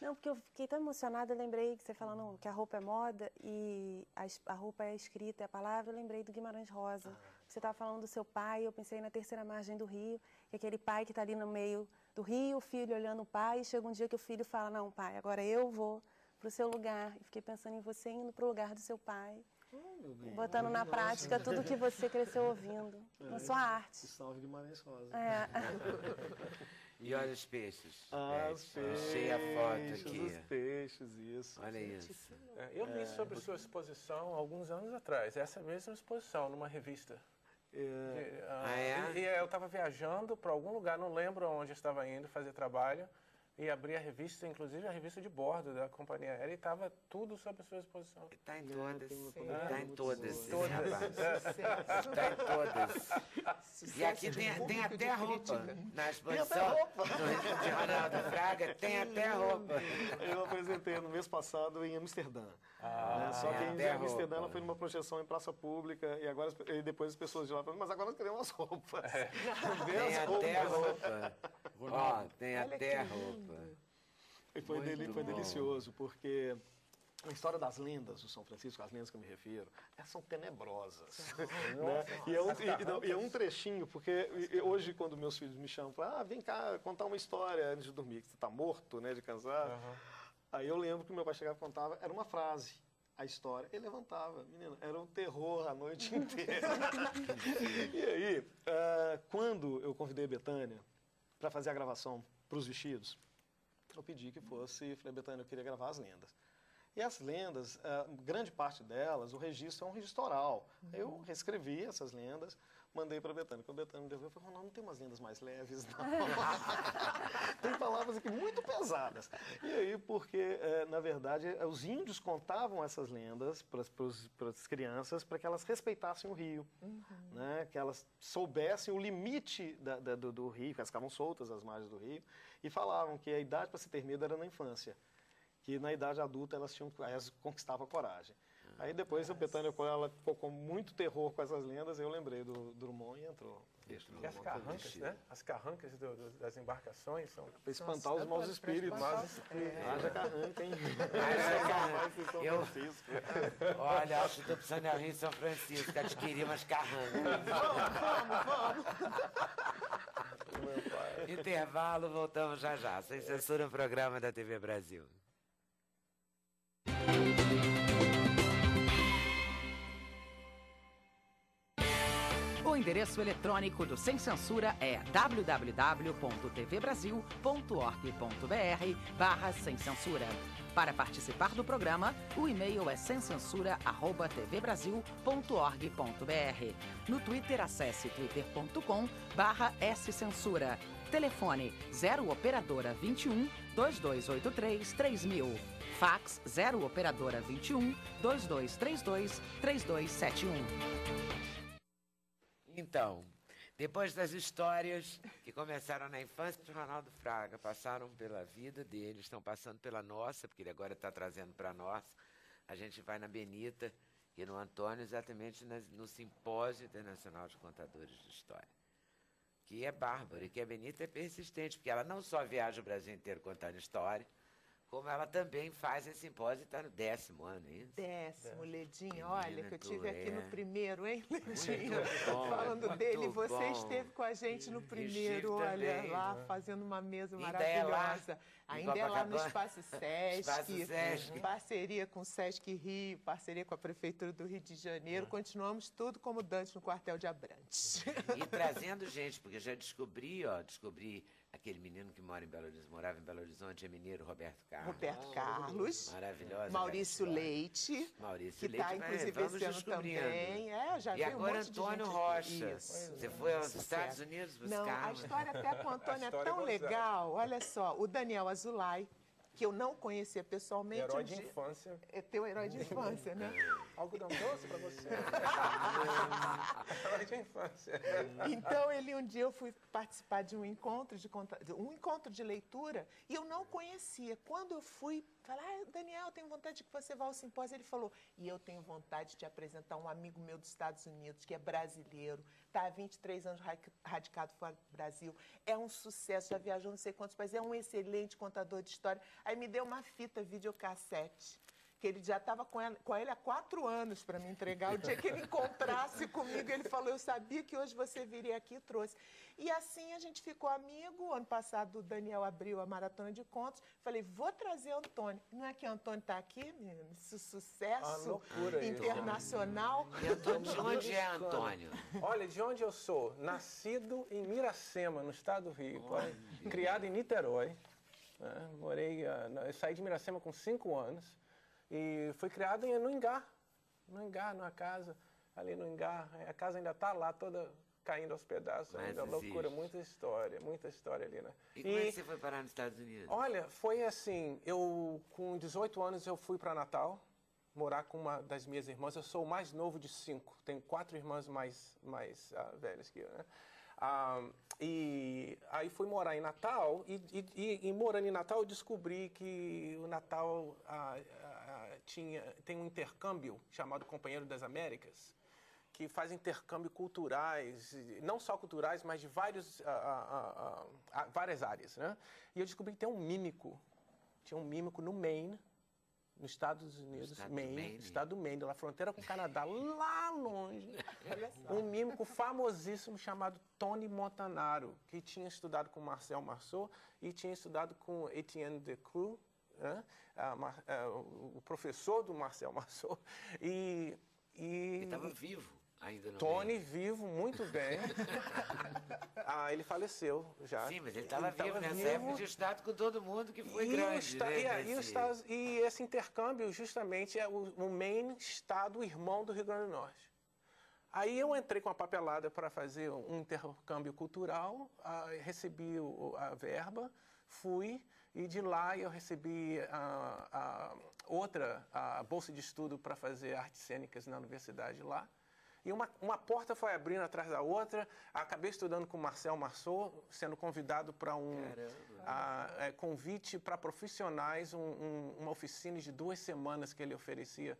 Não, porque eu fiquei tão emocionada, eu lembrei que você falando que a roupa é moda e a roupa é escrita, é a palavra, eu lembrei do Guimarães Rosa. Você estava falando do seu pai, eu pensei na terceira margem do rio, que é aquele pai que está ali no meio do rio, o filho olhando o pai, e chega um dia que o filho fala, não, pai, agora eu vou para o seu lugar. E fiquei pensando em você indo para o lugar do seu pai, botando na prática tudo que você cresceu ouvindo, na sua arte. Salve Guimarães Rosa. E olha os peixes. Os peixes. Achei a foto aqui. Os peixes, isso. Olha isso. Eu li sobre sua exposição alguns anos atrás, essa mesma exposição, numa revista. E eu estava viajando para algum lugar, não lembro onde eu estava indo fazer trabalho, e abri a revista, inclusive a revista de bordo da companhia aérea, e estava tudo sobre a sua exposição. Está em todas. Está em todas. Está em todas. E aqui tem até roupa. Na exposição de Ronaldo Fraga, tem até roupa. Eu apresentei no mês passado em Amsterdã. Só que em Amsterdã ela foi numa projeção em praça pública e depois as pessoas de lá falaram, mas agora nós queremos as roupas. Tem até roupa. Ó, tem até roupa. E foi delicioso, porque a história das lendas do São Francisco, as lendas que eu me refiro, elas são tenebrosas. Né? E é um trechinho, porque hoje quando meus filhos me chamam, falam, vem cá contar uma história antes de dormir, que você está morto, né, de cansado. Aí eu lembro que meu pai chegava e contava, era uma frase, a história. Ele levantava, menina, era um terror a noite inteira. E aí, quando eu convidei a Betânia para fazer a gravação para os vestidos, eu pedi que fosse, falei, Betânia, eu queria gravar as lendas. E as lendas, grande parte delas, o registro é um registro oral. Eu reescrevi essas lendas, mandei para a Betânia. Quando a Betânia me devolveu, eu falei, Ronaldo, não tem umas lendas mais leves, não. Tem palavras aqui muito pesadas. E aí, porque, na verdade, os índios contavam essas lendas para as crianças para que elas respeitassem o rio, né? Que elas soubessem o limite do rio, que elas ficavam soltas às margens do rio, e falavam que a idade para se ter medo era na infância, que na idade adulta elas conquistavam a coragem. Aí depois a Betânia, ela ficou com muito terror com essas lendas, eu lembrei do Drummond e entrou. E as carrancas, né? As carrancas das embarcações são... Para espantar os maus espíritos. Haja carranca, hein? Olha, acho que estou precisando ir em São Francisco, adquirir umas carrancas. Vamos. Intervalo, voltamos já já. Sem censura, um programa da TV Brasil. O endereço eletrônico do Sem Censura é www.tvbrasil.org.br/sem censura. Para participar do programa, o e-mail é semcensura@tvbrasil.org.br. No Twitter, acesse twitter.com/scensura. Telefone 0 operadora 21 2283 3000. Fax 0 operadora 21 2232 3271. Então, depois das histórias que começaram na infância de Ronaldo Fraga, passaram pela vida dele, estão passando pela nossa, porque ele agora está trazendo para nós, a gente vai na Benita e no Antônio, exatamente no Simpósio Internacional de Contadores de História, que é bárbaro, e que a Benita é persistente, porque ela não só viaja o Brasil inteiro contando história, Como ela também faz esse simpósio e está no 10º ano, é isso? 10º, Ledinha, Menina, olha, que eu tive aqui no primeiro, hein, Ledinha? Muito bom, Falando muito dele, você bom. esteve com a gente no Estive primeiro, olha, também. lá fazendo uma mesa Ainda é lá, maravilhosa. em Ainda é lá no Copacabana. Espaço Sesc, Espaço Sesc. parceria com o Sesc Rio, parceria com a Prefeitura do Rio de Janeiro. Continuamos tudo como Dante no quartel de Abrantes. E trazendo gente, porque eu já descobri aquele menino que morava em Belo Horizonte, é mineiro, Roberto Carlos. Roberto Carlos. Maravilhosa. Maurício Leite. Maurício Que Leite, está, inclusive, vamos esse ano descobrindo. também. Já E veio agora um monte de Antônio gente Rocha. aqui. Isso. Você foi aos Sucesso. Estados Unidos buscar? Não, a história até com o Antônio é história tão é gozada. legal. Olha só, o Daniel Azulay, que eu não conhecia pessoalmente. Herói um de dia- infância. É teu herói de infância, né? Algodão doce pra você. Herói de infância. Então, um dia eu fui participar de um encontro de leitura e eu não conhecia. Quando eu fui falar, Daniel, eu tenho vontade de que você vá ao simpósio, ele falou, e eu tenho vontade de te apresentar um amigo meu dos Estados Unidos, que é brasileiro, está há 23 anos radicado fora do Brasil, é um sucesso, já viajou não sei quantos países, é um excelente contador de história. Aí me deu uma fita videocassete, que ele já estava com ele há 4 anos para me entregar. O dia que ele encontrasse comigo, ele falou, eu sabia que hoje você viria aqui e trouxe. E assim a gente ficou amigo. Ano passado o Daniel abriu a Maratona de Contos. Falei, vou trazer o Antônio. Não é que o Antônio está aqui, menino? Esse sucesso loucura isso. internacional. E Antônio, de onde é Antônio? Olha, de onde eu sou? Nascido em Miracema, no estado do Rio. Criado em Niterói. Né? Eu saí de Miracema com 5 anos. E fui criado no Engar, numa casa, ali no Engar. A casa ainda está lá, toda caindo aos pedaços, Mas ainda loucura, existe. muita história ali, né? E como é que você foi parar nos Estados Unidos? Olha, foi assim, com 18 anos eu fui para Natal, morar com uma das minhas irmãs. Eu sou o mais novo de 5, tenho 4 irmãs mais velhas que eu, né? E aí fui morar em Natal e morando em Natal eu descobri que o Natal tem um intercâmbio chamado Companheiro das Américas, que faz intercâmbio culturais, não só culturais, mas de várias áreas, né? E eu descobri que tinha um mímico no Maine, nos Estados Unidos, estado do Maine, na fronteira com o Canadá, lá longe, um mímico famosíssimo chamado Tony Montanaro, que tinha estudado com Marcel Marceau e tinha estudado com Etienne Decroux, né? O professor do Marcel Marceau. Ele estava vivo ainda no Tony vivo, muito bem. Ele faleceu já. Sim, mas ele estava vivo nessa época de estado com todo mundo, que foi grande, E esse intercâmbio, justamente, é o Maine, estado irmão do Rio Grande do Norte. Aí eu entrei com a papelada para fazer um intercâmbio cultural, recebi a verba, fui, e de lá eu recebi a bolsa de estudo para fazer artes cênicas na universidade lá. E uma porta foi abrindo atrás da outra. Acabei estudando com Marcel Marceau, sendo convidado para convite para profissionais, uma oficina de 2 semanas que ele oferecia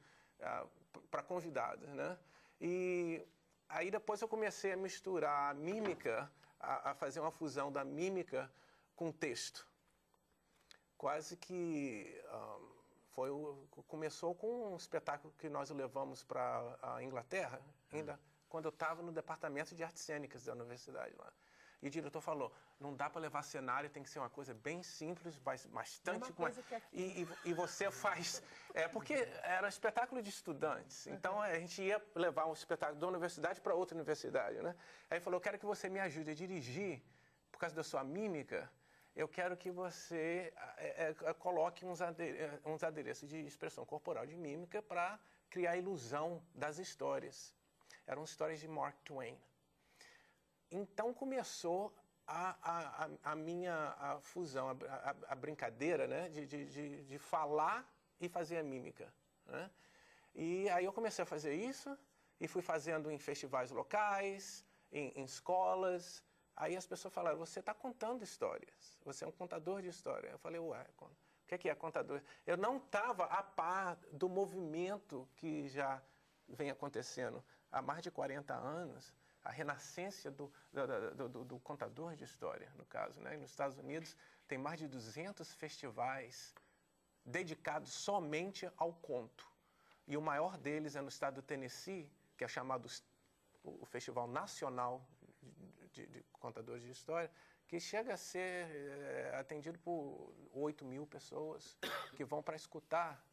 para convidados, né? E aí depois eu comecei a misturar a mímica, a fazer uma fusão da mímica com texto. Quase que começou com um espetáculo que nós levamos para a Inglaterra, ainda quando eu estava no departamento de artes cênicas da universidade lá. E o diretor falou, não dá para levar cenário, tem que ser uma coisa bem simples, bastante... E você faz... Porque era um espetáculo de estudantes, então a gente ia levar um espetáculo da universidade para outra universidade, né? Aí ele falou, eu quero que você me ajude a dirigir, por causa da sua mímica, eu quero que você coloque uns adereços de expressão corporal, de mímica, para criar a ilusão das histórias. Eram histórias de Mark Twain. Então começou a minha fusão, a brincadeira, né, de falar e fazer a mímica, né? E aí eu comecei a fazer isso e fui fazendo em festivais locais, em escolas. Aí as pessoas falaram, você está contando histórias, você é um contador de história. Eu falei, ué, o que é contador? Eu não estava a par do movimento que já vem acontecendo há mais de 40 anos, a renascença do contador de história, no caso, né? Nos Estados Unidos tem mais de 200 festivais dedicados somente ao conto. E o maior deles é no estado do Tennessee, que é chamado o Festival Nacional de Contadores de História, que chega a ser atendido por 8.000 pessoas que vão para escutar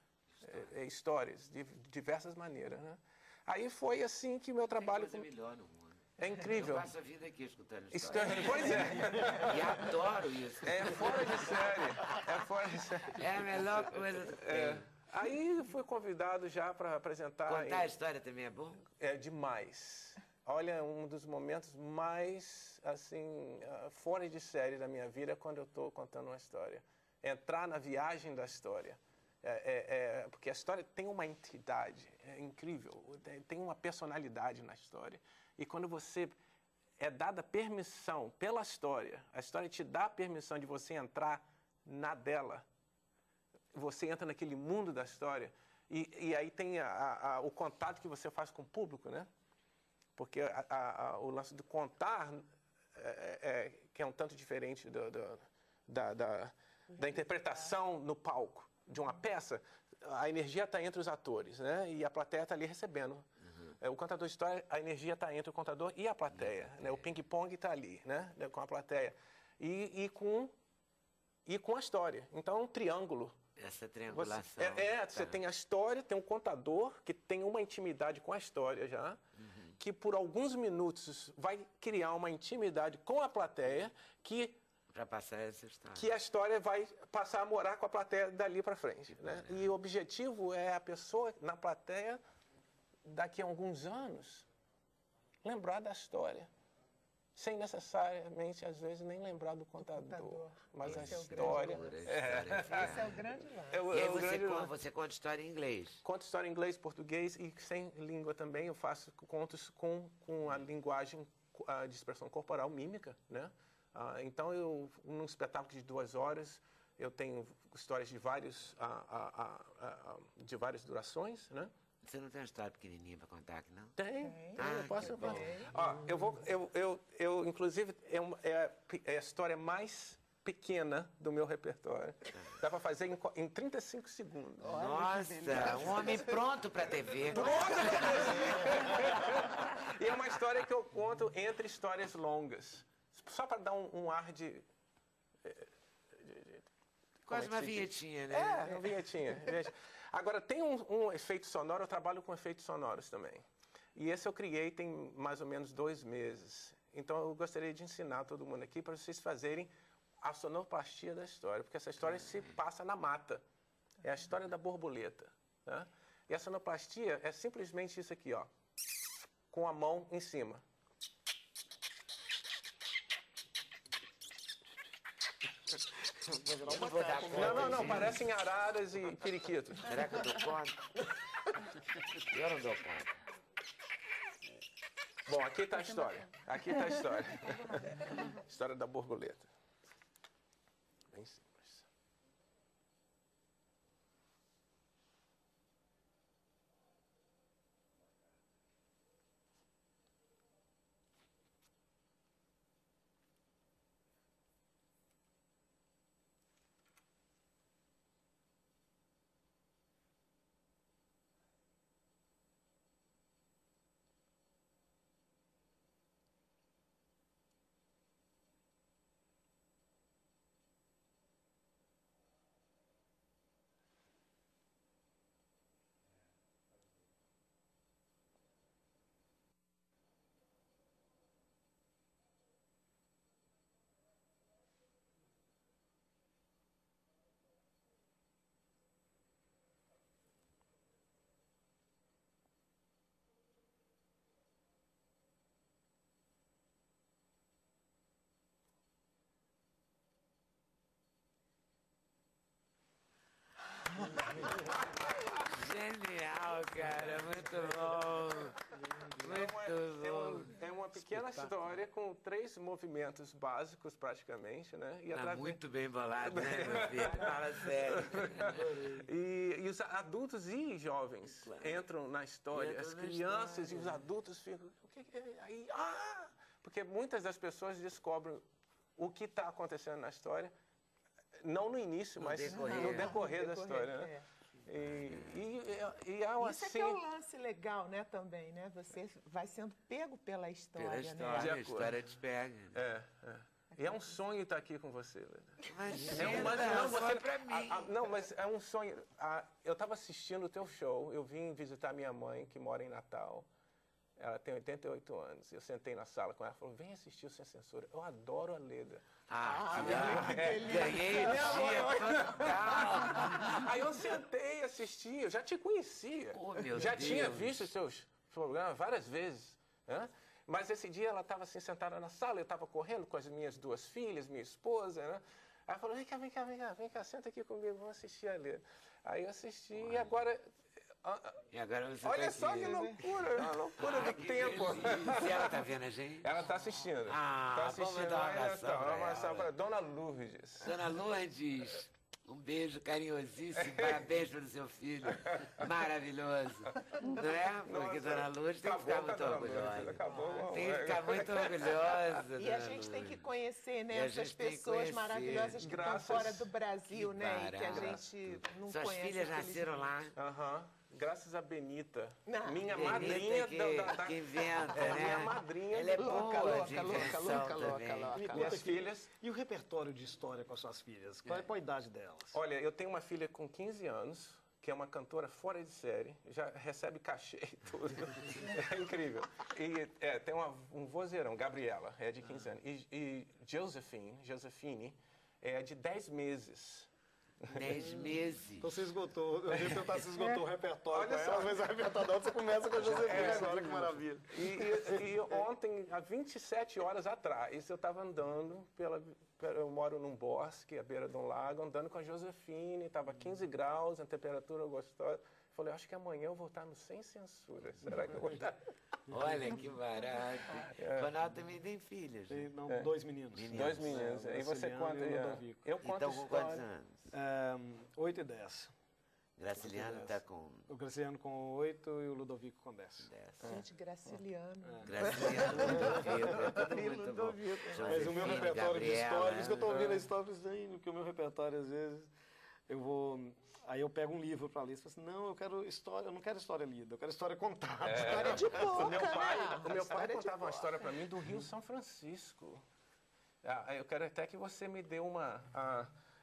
histórias de diversas maneiras, né? Aí foi assim que meu trabalho... Tem coisa melhor no mundo. É incrível. Eu passo a vida aqui escutando história. Pois é. E adoro isso. É fora de série. É fora de série. É a melhor coisa que tem. Aí fui convidado já para apresentar... Contar a história também é bom? É demais. Olha, um dos momentos mais, assim, fora de série da minha vida é quando eu estou contando uma história. Entrar na viagem da história. Porque a história tem uma entidade, é incrível, tem uma personalidade na história. E quando você é dada permissão pela história, a história te dá a permissão de você entrar na dela, você entra naquele mundo da história, e aí tem o contato que você faz com o público, né? Porque o lance de contar, que é um tanto diferente da interpretação no palco de uma peça, a energia está entre os atores, né? E a plateia está ali recebendo. O contador de história, a energia está entre o contador e a plateia. Né? O ping-pong está ali, né? Com a plateia. E com a história. Então, é um triângulo. Essa triangulação. Você tem a história, tem um contador que tem uma intimidade com a história já, que por alguns minutos vai criar uma intimidade com a plateia para passar essa história. Que a história vai passar a morar com a plateia dali para frente. Né? E o objetivo é a pessoa na plateia, daqui a alguns anos, lembrar da história. Sem necessariamente, às vezes, nem lembrar do contador. Mas a história... Esse é o grande lance. E aí você conta história em inglês? Conto história em inglês, português e sem língua também. Eu faço contos com a linguagem de expressão corporal, mímica, né? Então, num espetáculo de 2 horas, eu tenho histórias de várias durações, né? Você não tem uma história pequenininha para contar aqui, não? Tem. Eu posso contar. Ó, inclusive, é a história mais pequena do meu repertório. Dá para fazer em 35 segundos. Nossa, um homem pronto para TV. E é uma história que eu conto entre histórias longas. Só para dar um ar de quase uma vinhetinha, né? Uma vinhetinha. Agora, tem um efeito sonoro, eu trabalho com efeitos sonoros também. E esse eu criei tem mais ou menos 2 meses. Então, eu gostaria de ensinar todo mundo aqui para vocês fazerem a sonoplastia da história, porque essa história se passa na mata. É a história da borboleta. Né? E a sonoplastia é simplesmente isso aqui, ó, com a mão em cima. Não, parecem araras e periquitos. Será que eu dou conta? Eu não dou conta. Bom, aqui está a história. Aqui está a história. História da borboleta. Bem simples. Genial, cara. Muito bom. Muito bom. É uma pequena história com 3 movimentos básicos, praticamente, né? E muito bem bolado, né, meu filho? Fala sério. E os adultos e jovens entram na história. As crianças e os adultos ficam... O que é? Aí, porque muitas das pessoas descobrem o que está acontecendo na história Não no início, mas no decorrer da história, né? E é Isso assim... é que é o lance legal, né, também, né? Você vai sendo pego pela história, Pela história, né? a história te pega. E é um sonho estar aqui com você, Leda. Imagina, mas é um sonho. Eu estava assistindo o teu show, eu vim visitar minha mãe, que mora em Natal. Ela tem 88 anos. Eu sentei na sala com ela e falou, vem assistir o Sem Censura. Eu adoro a Leda. Ganhei o dia total. Aí eu sentei, assisti, eu já te conhecia. Já tinha visto os seus programas várias vezes, né? Mas esse dia ela estava assim, sentada na sala, eu estava correndo com as minhas 2 filhas, minha esposa, né? Aí ela falou, vem cá, senta aqui comigo, vamos assistir a Leda. Aí eu assisti e agora... você Olha tá só aqui, que né? loucura, uma loucura do tempo. E ela tá vendo a gente? Ela tá assistindo. Tá assistindo. Vamos dar uma abração para Dona Lourdes. Dona Lourdes, um beijo carinhosíssimo, parabéns pelo seu filho, maravilhoso. Não é? Porque Dona Lourdes tem que ficar muito orgulhosa. Tem que ficar muito orgulhosa. E a gente tem que conhecer, né, essas pessoas maravilhosas que estão fora do Brasil, né? E que a gente não Suas conhece. filhas nasceram lá. Graças a Benita, minha Benita madrinha que inventa, né? Minha madrinha. Ela é boa de invenção também. Minhas filhas. E o repertório de história com as suas filhas? Qual é a idade delas? Olha, eu tenho uma filha com 15 anos, que é uma cantora fora de série, já recebe cachê e tudo. É incrível. E tem um vozeirão, Gabriela, é de 15 anos. E Josefine, é de 10 meses. 10 meses. Então você esgotou, eu ia tentar se esgotou o repertório com ela, mas o repertório dela você começa com a Josefina agora, que maravilha. E ontem, há 27 horas atrás, eu estava andando eu moro num bosque, à beira de um lago, andando com a Josefine, estava 15 graus, a temperatura gostosa. Falei, acho que amanhã eu vou estar no Sem Censura. Será que eu vou estar? Olha que barato. Ronaldo também tem filhas. Né? Não, 2 meninos. 2 meninos. E você conta? Eu conto então, com quantos anos? 8 e 10. Graciliano está com... O Graciliano com 8 e o Ludovico com 10. Gente, Graciliano. Graciliano, Ludovico, muito bom. Mas o meu repertório de história, por isso que eu estou ouvindo a história, porque o meu repertório, às vezes, aí eu pego um livro para ler e falo assim, não, eu não quero história lida, eu quero história contada. História de boca, O meu pai História contava de uma história para mim do Rio São Francisco. Eu quero até que você me dê uma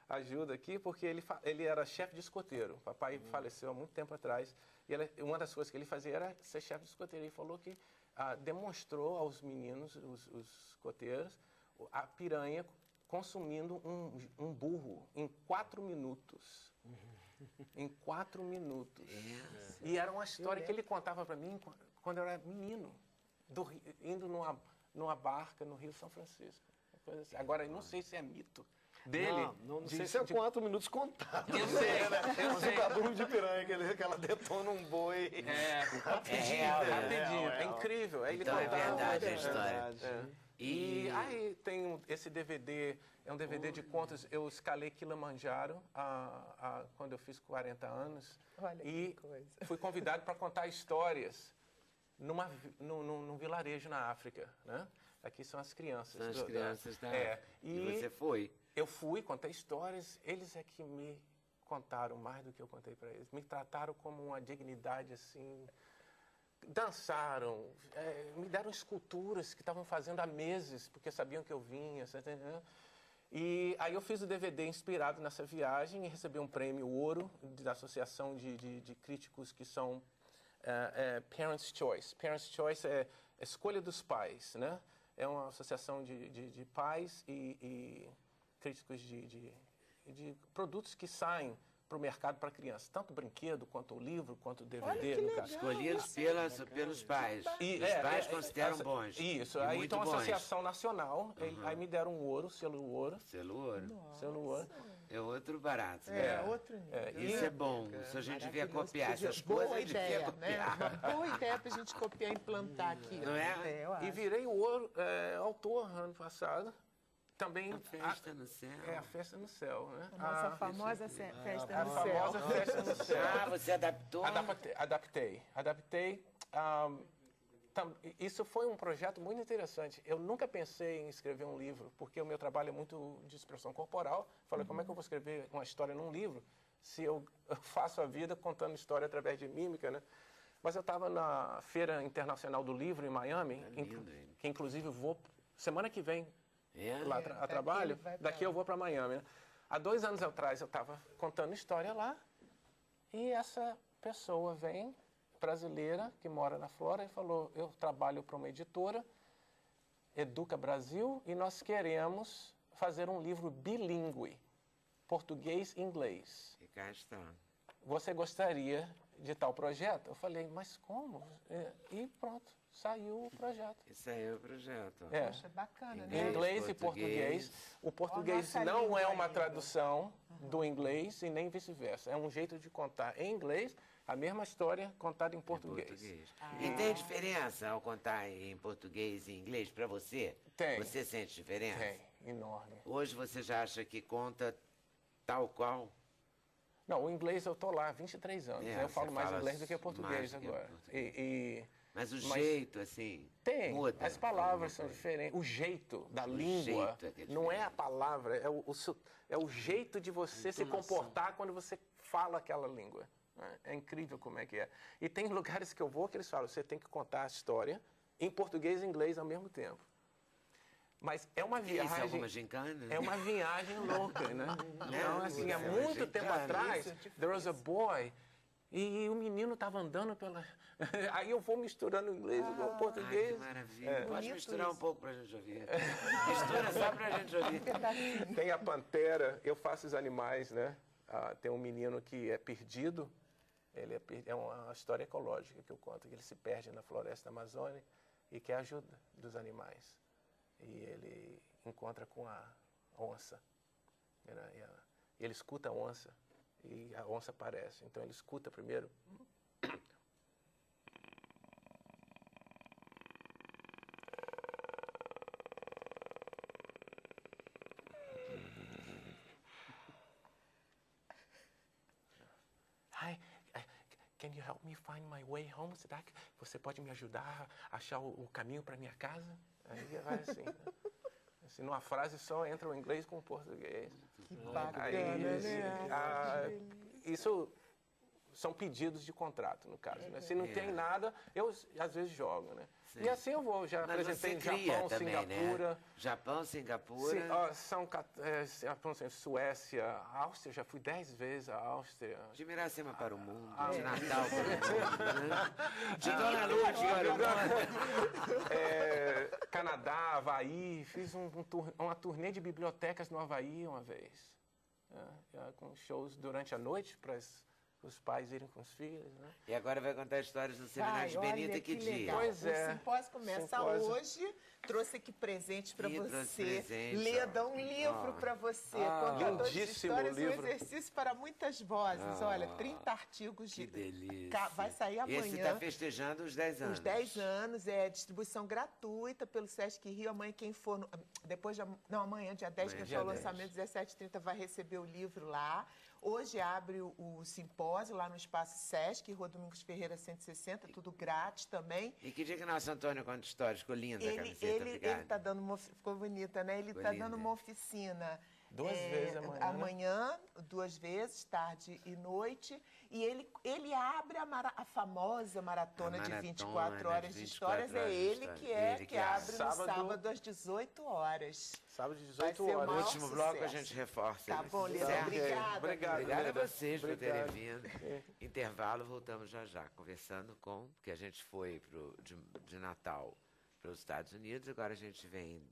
ajuda aqui, porque ele era chefe de escoteiro. O papai faleceu há muito tempo atrás. E uma das coisas que ele fazia era ser chefe de escoteiro. Ele falou que demonstrou aos meninos, os escoteiros, a piranha consumindo um burro em 4 minutos. Em 4 minutos. E era uma história que ele contava para mim quando eu era menino, indo numa barca no Rio São Francisco. Coisa assim. Agora, eu não sei se é mito dele. Não sei se é 4 minutos contados. Eu sei, Eu sei da burro de piranha, que ela detona um boi. Rapidinho. É incrível. Então é verdade a história. E aí tem esse DVD, é um DVD de contos. Eu escalei Kilimanjaro quando eu fiz 40 anos. Olha e que coisa. fui convidado para contar histórias num vilarejo na África, né? Aqui são as crianças. São as crianças da África. E você foi? Eu fui, contei histórias. Eles é que me contaram mais do que eu contei para eles. Me trataram como uma dignidade, assim... Dançaram, me deram esculturas que estavam fazendo há meses, porque sabiam que eu vinha. Você entendeu? E aí eu fiz o DVD inspirado nessa viagem e recebi um prêmio ouro da Associação de Críticos que são Parents' Choice. Parents' Choice é a escolha dos pais, né? É uma associação de pais e críticos de produtos que saem para o mercado para crianças, tanto brinquedo, quanto o livro, quanto o DVD, no caso. Escolhidos pelos pais. Os pais consideram bons. Isso, aí então a Associação Nacional, aí me deram um ouro, selo ouro. Selo ouro. Selo ouro. É outro barato. Outro nível. Isso é bom, isso a gente devia copiar essas boa coisas. Ideia, né? Uma boa ideia para a gente copiar e implantar aqui. Não é? Eu acho. E virei o ouro autor ano passado. Também a Festa no Céu. A Festa no Céu, né? A nossa famosa Festa no Céu. A famosa Festa no Céu. Você adaptou? Adaptei. isso foi um projeto muito interessante. Eu nunca pensei em escrever um livro, porque o meu trabalho é muito de expressão corporal. Falei, como é que eu vou escrever uma história num livro se eu faço a vida contando história através de mímica, né? Mas eu estava na Feira Internacional do Livro em Miami, que inclusive eu vou semana que vem lá a trabalho. Daqui eu vou para Miami, né? Há 2 anos atrás eu estava contando história lá e essa pessoa vem, brasileira, que mora na Flórida, e falou, eu trabalho para uma editora, Educa Brasil, e nós queremos fazer um livro bilíngue, português e inglês. E cá está. Você gostaria de tal projeto? Eu falei, mas como? E pronto, saiu o projeto. E saiu o projeto. Poxa, bacana, né? Inglês e português. O português não é uma tradução do inglês e nem vice-versa. É um jeito de contar em inglês a mesma história contada em português. E tem diferença ao contar em português e inglês para você? Tem. Você sente diferença? Tem, enorme. Hoje você já acha que conta tal qual? Não, o inglês eu estou lá há 23 anos. Eu falo mais inglês do que português agora. Mas o jeito, assim, tem, muda. As palavras são diferentes. O jeito da língua não é a palavra, é o jeito de você se comportar quando você fala aquela língua. É incrível como é que é. E tem lugares que eu vou que eles falam, você tem que contar a história em português e inglês ao mesmo tempo. Mas é uma viagem... Isso é alguma gincana? É uma viagem louca, né? Então, assim, há muito tempo atrás, there was a boy, e o menino estava andando pela... Aí eu vou misturando o inglês com o português. Que maravilha. Pode misturar um pouco para a gente ouvir. Mistura só para a gente ouvir. Tem a pantera, eu faço os animais, né? Tem um menino que é perdido, é uma história ecológica que eu conto, que ele se perde na floresta amazônica e quer ajuda dos animais. E ele encontra com a onça. E ele escuta a onça e a onça aparece. Então ele escuta primeiro. Hi, can you help me find my way home? Você pode me ajudar a achar o caminho para minha casa? Aí vai assim, né? Assim, numa frase só entra o inglês com o português. Que bacana, aí, né? Isso são pedidos de contrato, no caso. Né? Se não tem nada, eu às vezes jogo, né? Sim. E assim eu vou, já apresentei em Japão, também, Singapura. Né? Japão, Singapura. Japão, Suécia, Áustria, já fui 10 vezes à Áustria. De Miracema para o mundo, de Natal para o mundo, né? De Dona Lourdes para o mundo. Canadá, Havaí, fiz uma turnê de bibliotecas no Havaí uma vez. Com shows durante a noite para os pais irem com os filhos, né? E agora vai contar histórias no seminário de Benita, que dia? Legal. Pois é. O simpósio começa hoje. Trouxe aqui presente para você. Leda um livro para você. Contador de histórias, um exercício para muitas vozes. Olha, 30 artigos de... Que delícia. Vai sair amanhã. Esse está festejando os 10 anos. Os 10 anos, distribuição gratuita pelo Sesc Rio. Amanhã quem for... amanhã, dia 10, quem for ao lançamento, 17h30, vai receber o livro lá. Hoje abre o simpósio lá no Espaço Sesc, Rua Domingos Ferreira 160, tudo grátis também. E que dia que Nosso Antônio conta histórias? Ficou linda a camiseta, ele tá dando uma... Ficou bonita, né? Ele está dando uma oficina. 2 vezes amanhã. Amanhã, 2 vezes, tarde e noite. E ele abre a famosa maratona de 24 horas de histórias. É ele que abre no sábado às 18 horas. Sábado às 18 horas. No último bloco a gente reforça. Tá bom, Leda. Obrigada a vocês por terem vindo. Intervalo, voltamos já, conversando porque a gente foi de Natal para os Estados Unidos, agora a gente vem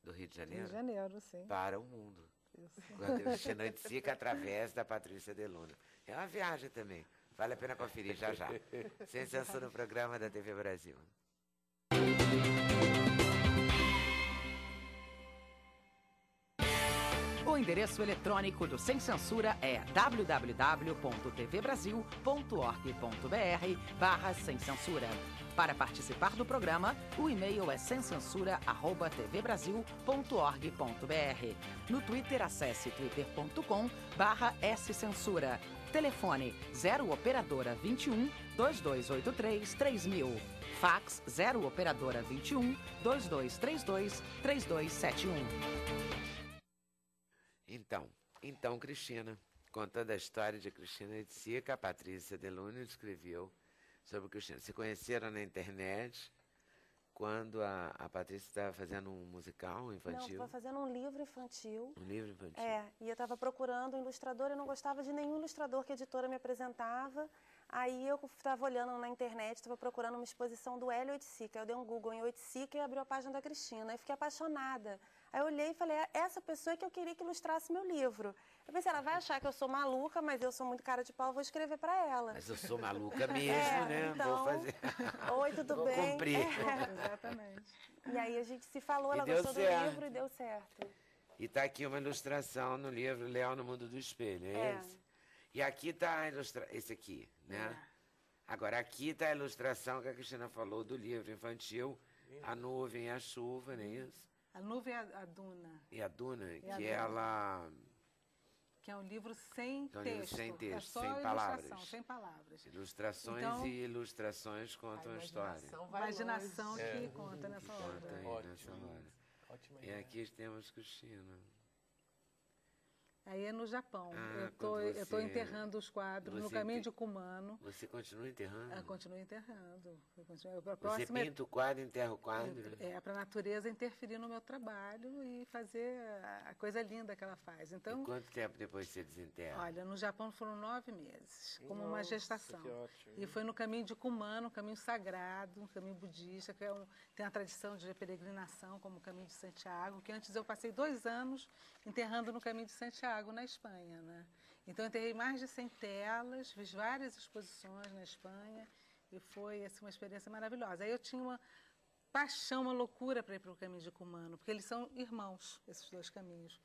do Rio de Janeiro. Rio de Janeiro, sim. Para o mundo. Isso. Quando a Notícia através da Patrícia De Luna. É uma viagem também. Vale a pena conferir já. Sem Censura no programa da TV Brasil. O endereço eletrônico do Sem Censura é www.tvbrasil.org.br/sem censura. Para participar do programa, o e-mail é semcensura@tvbrasil.org.br. No Twitter, acesse twitter.com/scensura. Telefone 0 Operadora 21 2283 3000. Fax 0 Operadora 21 2232 3271. Então, Cristina, contando a história de Cristina Oiticica, a Patrícia Delúnio escreveu sobre Cristina. Se conheceram na internet quando a Patrícia estava fazendo um musical infantil? Não, estava fazendo um livro infantil. Um livro infantil? E eu estava procurando um ilustrador, eu não gostava de nenhum ilustrador que a editora me apresentava. Aí eu estava olhando na internet, estava procurando uma exposição do Hélio Oiticica. Eu dei um Google em Oiticica e abriu a página da Cristina. Aí fiquei apaixonada. Aí eu olhei e falei, essa pessoa é que eu queria que ilustrasse meu livro. Eu pensei, ela vai achar que eu sou maluca, mas eu sou muito cara de pau, vou escrever para ela. Mas eu sou maluca mesmo, né? Então, vou fazer. Oi, tudo vou bem? cumprir. Exatamente. E aí a gente se falou, ela deu gostou certo. do livro e deu certo. E está aqui uma ilustração no livro Léo no Mundo do Espelho, esse? E aqui está a ilustração, esse aqui, né? Agora, aqui está a ilustração que a Cristina falou do livro infantil, A Nuvem e a Chuva, não é isso? A Nuvem e a Duna. E a Duna, E que a Duna. ela... Que é um livro sem É um texto. livro sem texto, é só sem ilustração, palavras. sem palavras. Ilustrações Então, e ilustrações contam a história. Imaginação que conta nessa Conta hora. aí nessa hora. E aqui temos Cristina. Aí é no Japão. Ah, eu tô enterrando os quadros no caminho de Kumano. Você continua enterrando? Eu continuo enterrando. Você pinta o quadro, enterra o quadro? Para a natureza interferir no meu trabalho e fazer a coisa linda que ela faz. Então, E quanto tempo depois você desenterra? olha, no Japão foram 9 meses, como uma Nossa, gestação. que ótimo. E foi no caminho de Kumano, um caminho sagrado, um caminho budista, que tem a tradição de peregrinação, como o caminho de Santiago, que antes eu passei 2 anos enterrando no caminho de Santiago, na Espanha, né? Então, eu enterrei mais de 100 telas, fiz várias exposições na Espanha e foi assim, uma experiência maravilhosa. Aí eu tinha uma paixão, uma loucura para ir para o caminho de Kumano, porque eles são irmãos, esses 2 caminhos.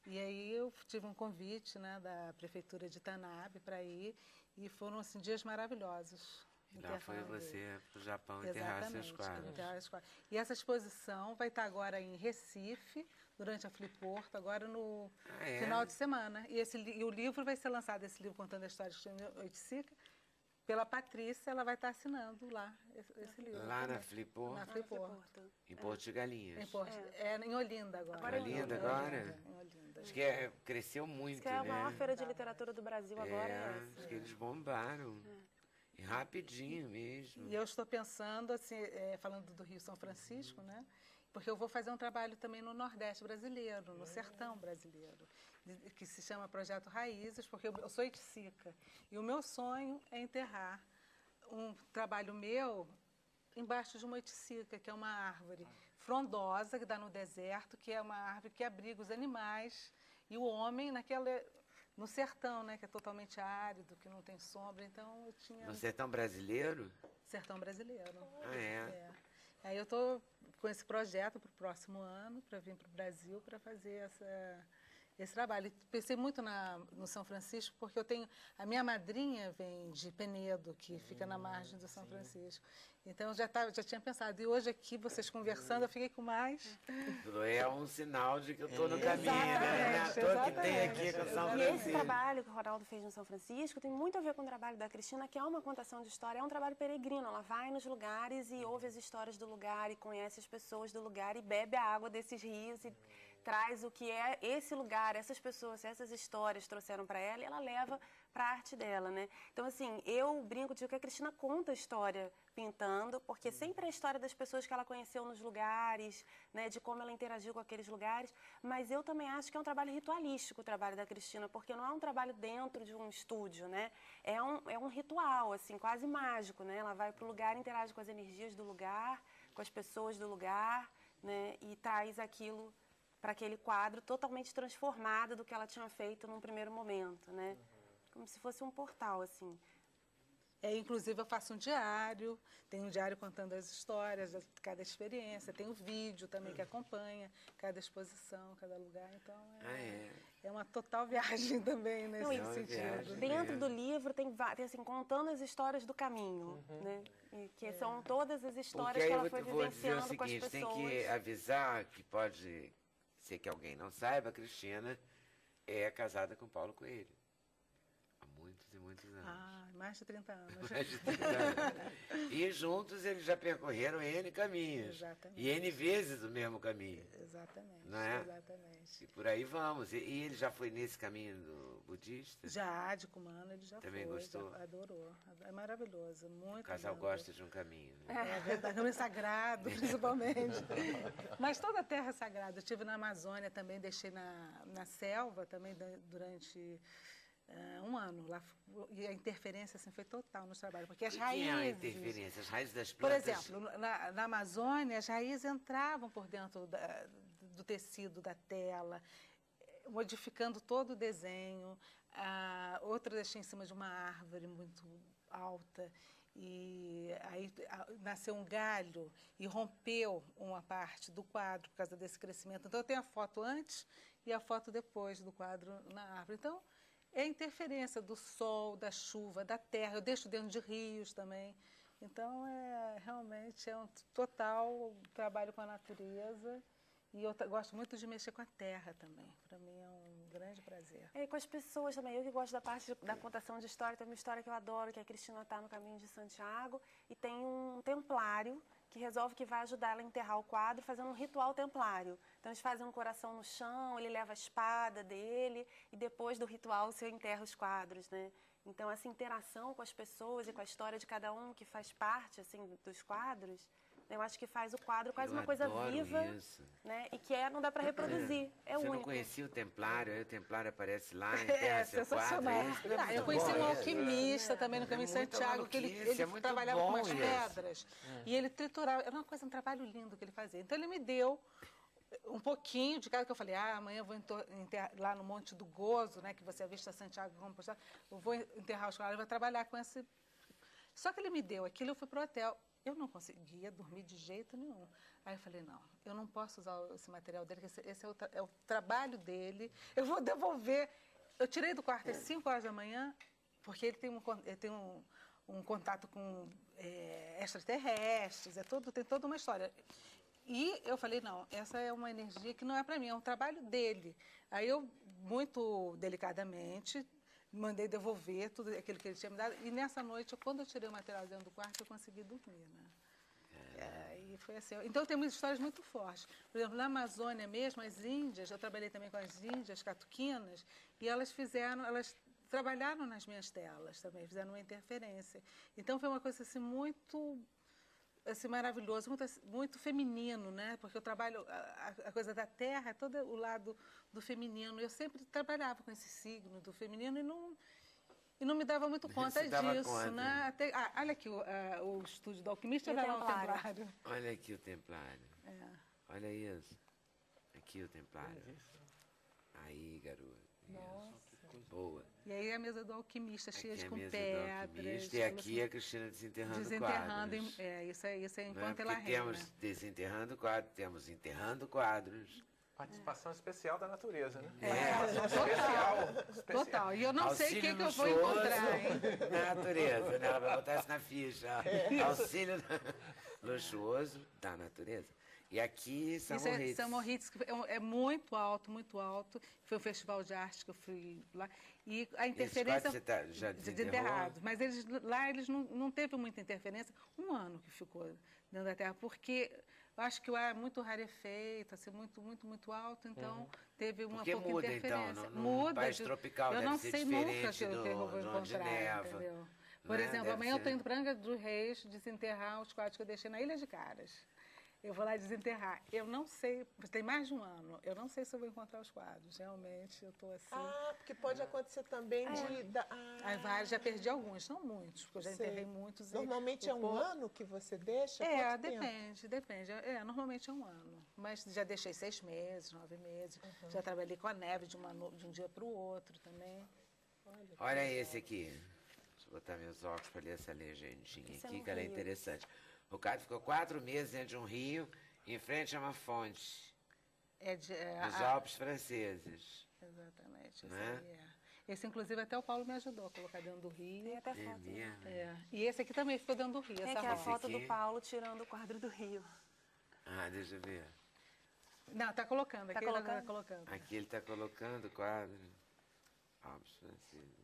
E aí eu tive um convite, né, da prefeitura de Tanabe para ir e foram assim, dias maravilhosos. E lá foi você para o Japão enterrar seus quadros. E essa exposição vai estar agora em Recife, durante a Fliporto, agora no final de semana. E o livro vai ser lançado, esse livro contando a história de Cristina Oiticica, pela Patrícia, ela vai estar assinando lá esse livro. Lá na Fliporto? Na Fliporto. Em Porto de Galinhas? Em Olinda agora. Olinda agora? Em Olinda. Acho que cresceu muito, Acho que é a né? maior feira de literatura do Brasil agora é essa. Acho que eles bombaram. E rapidinho mesmo. E eu estou pensando, assim, falando do Rio São Francisco, né? Porque eu vou fazer um trabalho também no Nordeste brasileiro, no sertão brasileiro, que se chama Projeto Raízes, porque eu sou oiticica. E o meu sonho é enterrar um trabalho meu embaixo de uma oiticica, que é uma árvore frondosa, que dá no deserto, que é uma árvore que abriga os animais e o homem no sertão, né, que é totalmente árido, que não tem sombra. Então eu tinha... No sertão brasileiro? Sertão brasileiro. Ah, é? Aí eu estou com esse projeto para o próximo ano, para vir para o Brasil, para fazer esse trabalho. E pensei muito no São Francisco, porque a minha madrinha vem de Penedo, que fica na margem do São Francisco. Então, eu já tinha pensado. E hoje aqui, vocês conversando, eu fiquei com mais. É um sinal de que eu estou no caminho, né? Estou que tem aqui com São Francisco. E esse trabalho que o Ronaldo fez no São Francisco tem muito a ver com o trabalho da Cristina, que é uma contação de história, é um trabalho peregrino. Ela vai nos lugares e ouve as histórias do lugar e conhece as pessoas do lugar e bebe a água desses rios e traz o que é esse lugar, essas pessoas, essas histórias trouxeram para ela e ela leva para a arte dela, né? Então, assim, eu brinco, digo que a Cristina conta a história pintando, porque sempre é a história das pessoas que ela conheceu nos lugares, né, de como ela interagiu com aqueles lugares, mas eu também acho que é um trabalho ritualístico o trabalho da Cristina, porque não é um trabalho dentro de um estúdio, né? É um ritual, assim, quase mágico, né? Ela vai para o lugar, interage com as energias do lugar, com as pessoas do lugar, né, e traz aquilo para aquele quadro totalmente transformado do que ela tinha feito num primeiro momento, né? Como se fosse um portal, assim. Inclusive, eu faço um diário, tem um diário contando as histórias de cada experiência, tem o vídeo também que acompanha cada exposição, cada lugar. Então, é uma total viagem também nesse sentido. Dentro do livro tem assim, contando as histórias do caminho, né? E que são todas as histórias que ela foi vivenciando com as pessoas. Tem que avisar que pode ser que alguém não saiba, a Cristina é casada com Paulo Coelho. Há muitos e muitos anos. Ah, mais de 30 anos. Mais de 30 anos. E juntos eles já percorreram N caminhos. Exatamente. E N vezes o mesmo caminho. Exatamente, não é? exatamente. E por aí vamos. E ele já foi nesse caminho do budista? Já, de Kumano, ele já Também foi. gostou? Já adorou. É maravilhoso, muito O casal lindo. gosta de um caminho. Né? É verdade, caminho sagrado, principalmente. Mas toda a terra é sagrada. Eu estive na Amazônia também, deixei na selva também durante um ano. Lá, e a interferência assim, foi total no trabalho, porque as raízes... que é a interferência? As raízes das Por plantas... exemplo, na Amazônia, as raízes entravam por dentro do tecido da tela, modificando todo o desenho. Outra deixei em cima de uma árvore muito alta, e aí nasceu um galho e rompeu uma parte do quadro por causa desse crescimento. Então, eu tenho a foto antes e a foto depois do quadro na árvore. Então, é a interferência do sol, da chuva, da terra. Eu deixo dentro de rios também. Então, realmente é um total trabalho com a natureza. E eu gosto muito de mexer com a terra também. Para mim é um grande prazer. E com as pessoas também. Eu que gosto da parte da contação de história. Tem uma história que eu adoro, que a Cristina está no caminho de Santiago. E tem um templário que resolve que vai ajudar ela a enterrar o quadro fazendo um ritual templário. Então, eles fazem um coração no chão, ele leva a espada dele e depois do ritual você enterra os quadros, né? Então, essa interação com as pessoas e com a história de cada um que faz parte, assim, dos quadros, eu acho que faz o quadro quase uma coisa viva, né? E que não dá para reproduzir, é Você único. não conhecia o templário, aí o templário aparece lá, enterra seu quadro. Eu conheci um alquimista também no caminho de Santiago, que ele trabalhava com umas pedras e ele triturava. Era uma coisa, um trabalho lindo que ele fazia. Então ele me deu um pouquinho de cada que eu falei, amanhã eu vou enterrar lá no Monte do Gozo, né, que você avista Santiago, eu vou enterrar os quadros, eu vou trabalhar com esse... Só que ele me deu aquilo, eu fui para o hotel. Eu não conseguia dormir de jeito nenhum. Aí eu falei, não, eu não posso usar esse material dele, porque esse é o trabalho dele, eu vou devolver. Eu tirei do quarto às 5 horas da manhã, porque ele tem um contato com extraterrestres, tem toda uma história. E eu falei, não, essa é uma energia que não é para mim, é um trabalho dele. Aí eu, muito delicadamente, mandei devolver tudo aquilo que ele tinha me dado. E nessa noite, quando eu tirei o material dentro do quarto, eu consegui dormir, né? E foi assim. Então, tem muitas histórias muito fortes. Por exemplo, na Amazônia mesmo, as índias, eu trabalhei também com as índias catuquinas, e elas trabalharam nas minhas telas também, fizeram uma interferência. Então, foi uma coisa assim, muito... assim, maravilhoso, muito feminino, né? Porque eu trabalho, a coisa da terra é todo o lado do feminino. Eu sempre trabalhava com esse signo do feminino e não me dava muito conta disso, né? Olha aqui, o estúdio do alquimista era lá o templário. Olha aqui o templário. Olha isso. Aqui o templário. Aí, garoto. Nossa. Boa. E aí a mesa do alquimista, cheia de pedras. E aqui a Cristina desenterrando quadros. Isso é enquanto ela reina. Temos desenterrando quadros, temos enterrando quadros. Participação especial da natureza, né? Total. E eu não sei o que eu vou encontrar, hein? Na natureza, né? Ela vai botar isso na ficha. Auxílio luxuoso da natureza. E aqui, São Moritz. São Moritz, que é muito alto, muito alto. Foi um festival de arte que eu fui lá. E a interferência já de enterrados. Mas lá eles não teve muita interferência. Um ano que ficou dentro da terra, porque eu acho que o ar é muito rarefeito, assim, muito, muito, muito alto, então teve uma pouca muda, interferência. Então, no país tropical eu não deve ser sei nunca diferente que eu vou encontrar, entendeu? Por exemplo, amanhã eu estou indo para Angra dos Reis desenterrar os quadros que eu deixei na Ilha de Caras. Eu vou lá desenterrar. Eu não sei, tem mais de um ano, eu não sei se eu vou encontrar os quadros. Realmente, eu estou assim... porque pode acontecer também Aí vários, já perdi alguns, não muitos, porque eu já enterrei muitos. Normalmente é um ano que você deixa? Depende. Normalmente é um ano. Mas já deixei 6 meses, 9 meses. Já trabalhei com a neve de um dia para o outro também. Olha esse aqui. Deixa eu botar meus óculos para ler essa legendinha aqui, que ela é interessante. O cara ficou 4 meses dentro de um rio, em frente a uma fonte. Dos Alpes franceses. Exatamente. Esse, inclusive, até o Paulo me ajudou a colocar dentro do rio. Tem até foto. E esse aqui também ficou dentro do rio. Tem aqui a foto do Paulo tirando o quadro do rio. Deixa eu ver. Não, está colocando. Aqui ele está colocando. Aqui ele está colocando o quadro. Alpes franceses.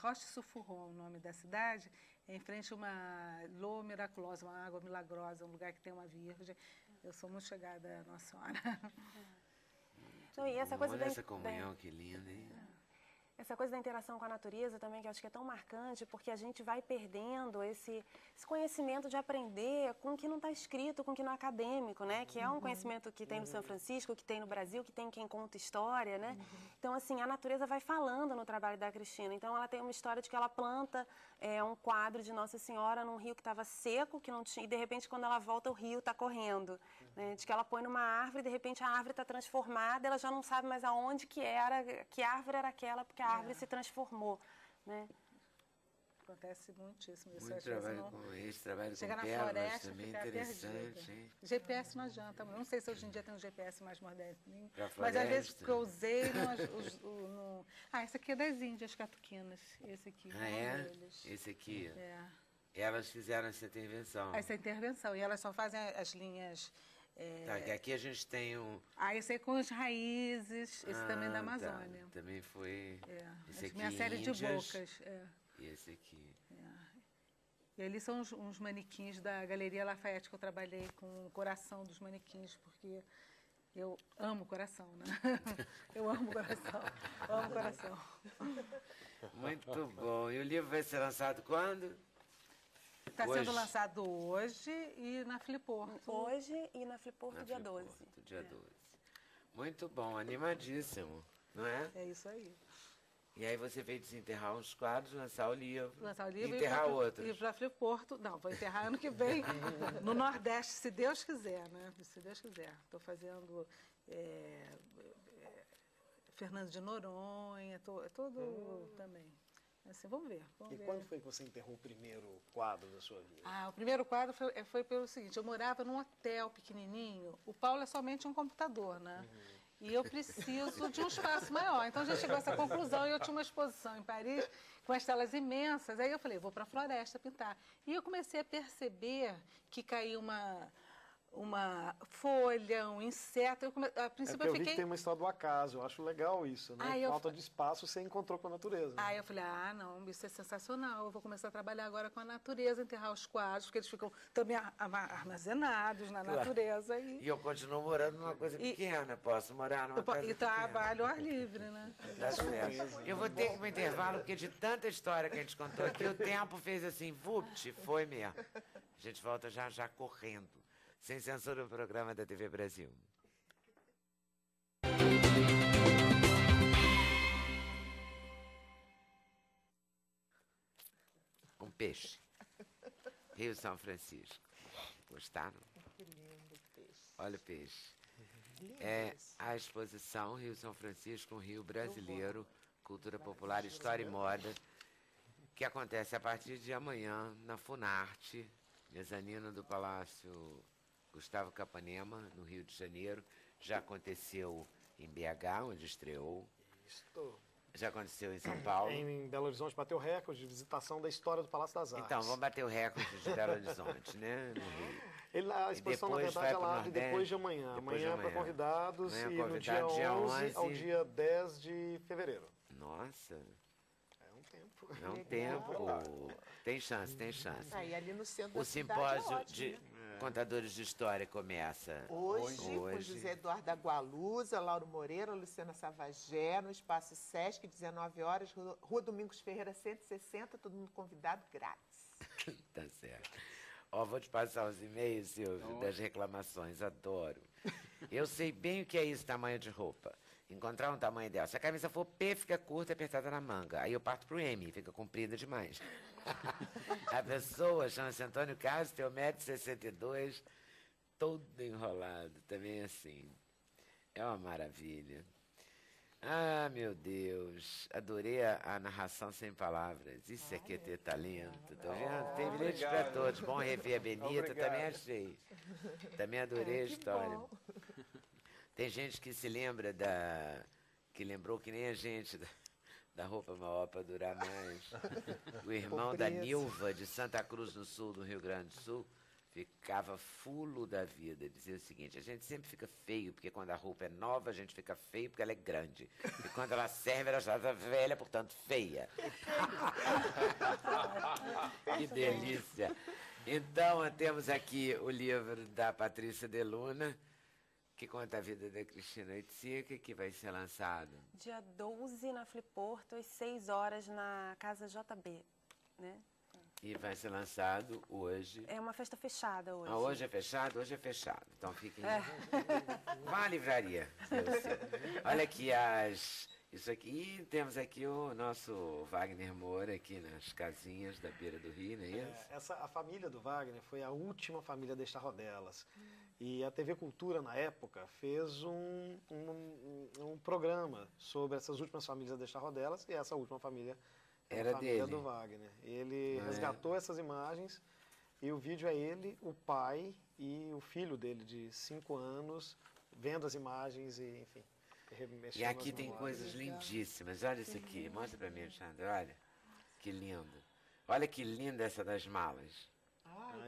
Roche-sur-Foron, o nome da cidade, é em frente a uma L'Eau Miraculosa, uma água milagrosa, um lugar que tem uma virgem. Eu sou muito chegada à Nossa Senhora. Não, e essa coisa Olha da, essa comunhão, que linda, hein? Essa coisa da interação com a natureza também, que eu acho que é tão marcante, porque a gente vai perdendo esse conhecimento de aprender com o que não está escrito, com o que não é acadêmico, né? Que é um conhecimento que tem no São Francisco, que tem no Brasil, que tem quem conta história, né? Então, assim, a natureza vai falando no trabalho da Cristina. Então, ela tem uma história de que ela planta um quadro de Nossa Senhora num rio que estava seco, que não tinha, e de repente, quando ela volta, o rio está correndo. Né? De que ela põe numa árvore e, de repente, a árvore está transformada, ela já não sabe mais aonde que era, que árvore era aquela, porque a árvore se transformou, né? Acontece muitíssimo isso. Muito trabalho com esse trabalho Chega com na pérolas floresta, também, fica interessante, perdida. hein? GPS não adianta. Não sei se hoje em dia tem um GPS mais moderninho. Pra Mas às vezes floresta. que eu usei... esse aqui é das Índias Catuquinas. Esse aqui. Ah, é? Deles. Esse aqui. É. Elas fizeram essa intervenção. Essa intervenção. E elas só fazem as linhas... Tá, que aqui a gente tem um... esse aí com as raízes, esse também da Amazônia. Tá. Também foi... Esse aqui minha série de Índias, bocas. E esse aqui. E ali são uns manequins da Galeria Lafayette, que eu trabalhei com o coração dos manequins, porque eu amo coração, né? Eu amo coração, amo coração. Muito bom. E o livro vai ser lançado quando? Está sendo lançado hoje e na Fliporto. Hoje e na Fliporto, dia 12. Dia 12. Muito bom, animadíssimo, não é? É isso aí. E aí você veio desenterrar uns quadros, lançar o livro. Lançar o livro e enterrar outros. E para Fliporto. Não, vou enterrar ano que vem, no Nordeste, se Deus quiser, né? Se Deus quiser. Estou fazendo Fernando de Noronha, todo também. Assim, vamos ver. Quando foi que você enterrou o primeiro quadro da sua vida? O primeiro quadro foi pelo seguinte, eu morava num hotel pequenininho, o Paulo é somente um computador, né? E eu preciso de um espaço maior. Então, a gente chegou a essa conclusão e eu tinha uma exposição em Paris com as telas imensas. Aí eu falei, vou para a floresta pintar. E eu comecei a perceber que caiu uma folha, um inseto. A princípio eu vi que tem uma história do acaso, eu acho legal isso, né? Falta de espaço, você encontrou com a natureza. Né? Aí eu falei, não, isso é sensacional, eu vou começar a trabalhar agora com a natureza, enterrar os quadros, porque eles ficam também armazenados na natureza. E eu continuo morando numa coisa pequena, posso morar numa casa pequena. E trabalho ao ar livre, né? Eu vou ter que ir para o intervalo, porque de tanta história que a gente contou aqui, o tempo fez assim, vupt, foi mesmo. A gente volta já correndo. Sem censura, o programa da TV Brasil. Um peixe. Rio São Francisco. Gostaram? Que lindo peixe. Olha o peixe. É a exposição Rio São Francisco, um rio brasileiro, cultura popular, história e moda, que acontece a partir de amanhã na Funarte, mezanino do Palácio Gustavo Capanema, no Rio de Janeiro. Já aconteceu em BH, onde estreou. Isto. Já aconteceu em São Paulo. Em Belo Horizonte bateu recorde de visitação da história do Palácio das Artes. Então, vamos bater o recorde de Belo Horizonte, né? No Rio. A exposição, na verdade, ela abre depois de amanhã. Amanhã é para convidados e no dia 11 ao dia 10 de fevereiro. Nossa. É um tempo. É um tempo. Tem chance, tem chance. E ali no centro o simpósio de contadores de história começa hoje com José Eduardo Agualusa, Lauro Moreira, Luciana Savagé, no Espaço Sesc, 19 horas, Rua Domingos Ferreira, 160, todo mundo convidado grátis. Tá certo. Vou te passar os e-mails, Silvio, das reclamações, adoro. Eu sei bem o que é isso, tamanho de roupa. Encontrar um tamanho dela. Se a camisa for P, fica curta e apertada na manga. Aí eu parto pro M, fica comprida demais. A pessoa chama-se Antônio Carlos, tem 1,62 m, todo enrolado, também assim. É uma maravilha. Meu Deus, adorei a narração sem palavras. Isso é que é ter talento, tá vendo? Tem bilhetes para todos. Bom rever a Benita, também achei. Também adorei a história. Bom. Tem gente que se lembra que lembrou que nem a gente da roupa maior para durar mais. O irmão da Nilva, de Santa Cruz do Sul, do Rio Grande do Sul, ficava fulo da vida. Dizia o seguinte: a gente sempre fica feio, porque quando a roupa é nova, a gente fica feio porque ela é grande. E quando ela serve, ela já está velha, portanto, feia. Que delícia. Então, temos aqui o livro da Patrícia de Luna, que conta a vida da Cristina Oiticica, que vai ser lançado Dia 12 na Fliporto, às 6 horas na Casa JB, né? e vai ser lançado hoje. É uma festa fechada hoje. Ah, hoje é fechado? Hoje é fechado. Então fiquem. Vá à livraria. Olha aqui isso aqui. E temos aqui o nosso Wagner Moura aqui nas casinhas da beira do rio, não é isso? A família do Wagner foi a última família a deixar rodelas. E a TV Cultura, na época, fez um programa sobre essas últimas famílias a deixar rodelas, e essa última família era a família dele. do Wagner. Ele resgatou essas imagens, e o vídeo é ele, o pai e o filho dele, de 5 anos, vendo as imagens e, enfim, remexendo. E aqui as tem memórias. coisas lindíssimas. Olha isso aqui. Mostra pra mim, Alexandre. Olha. Que lindo. Olha que linda essa das malas.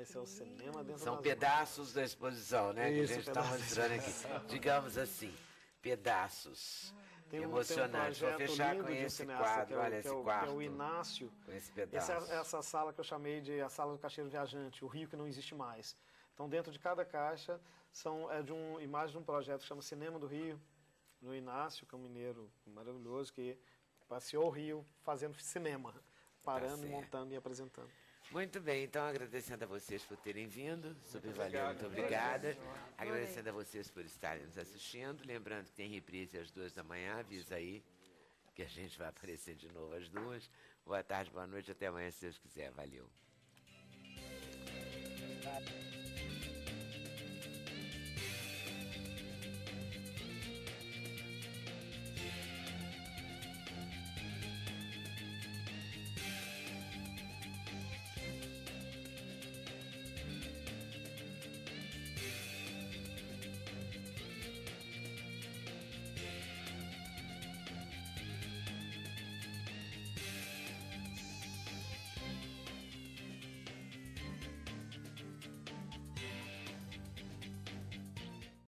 Esse é o cinema dentro São das pedaços da exposição, né? Que a Isso, gente está pedaços. mostrando aqui. Digamos assim, pedaços. Tem Emocionante. Vou projeto fechar lindo com de um esse cineasta, quadro. Olha que esse é o quarto. Inácio. Com esse pedaço. Essa sala que eu chamei de a sala do caixeiro viajante, o rio que não existe mais. Então, dentro de cada caixa é de imagem de um projeto que chama Cinema do Rio, no Inácio, que é um mineiro maravilhoso, que passeou o Rio fazendo cinema, parando, certo. montando e apresentando. Muito bem, então agradecendo a vocês por terem vindo, super valeu, muito obrigada. Agradecendo a vocês por estarem nos assistindo. Lembrando que tem reprise às 2 da manhã, avisa aí que a gente vai aparecer de novo às 2. Boa tarde, boa noite, até amanhã se Deus quiser. Valeu.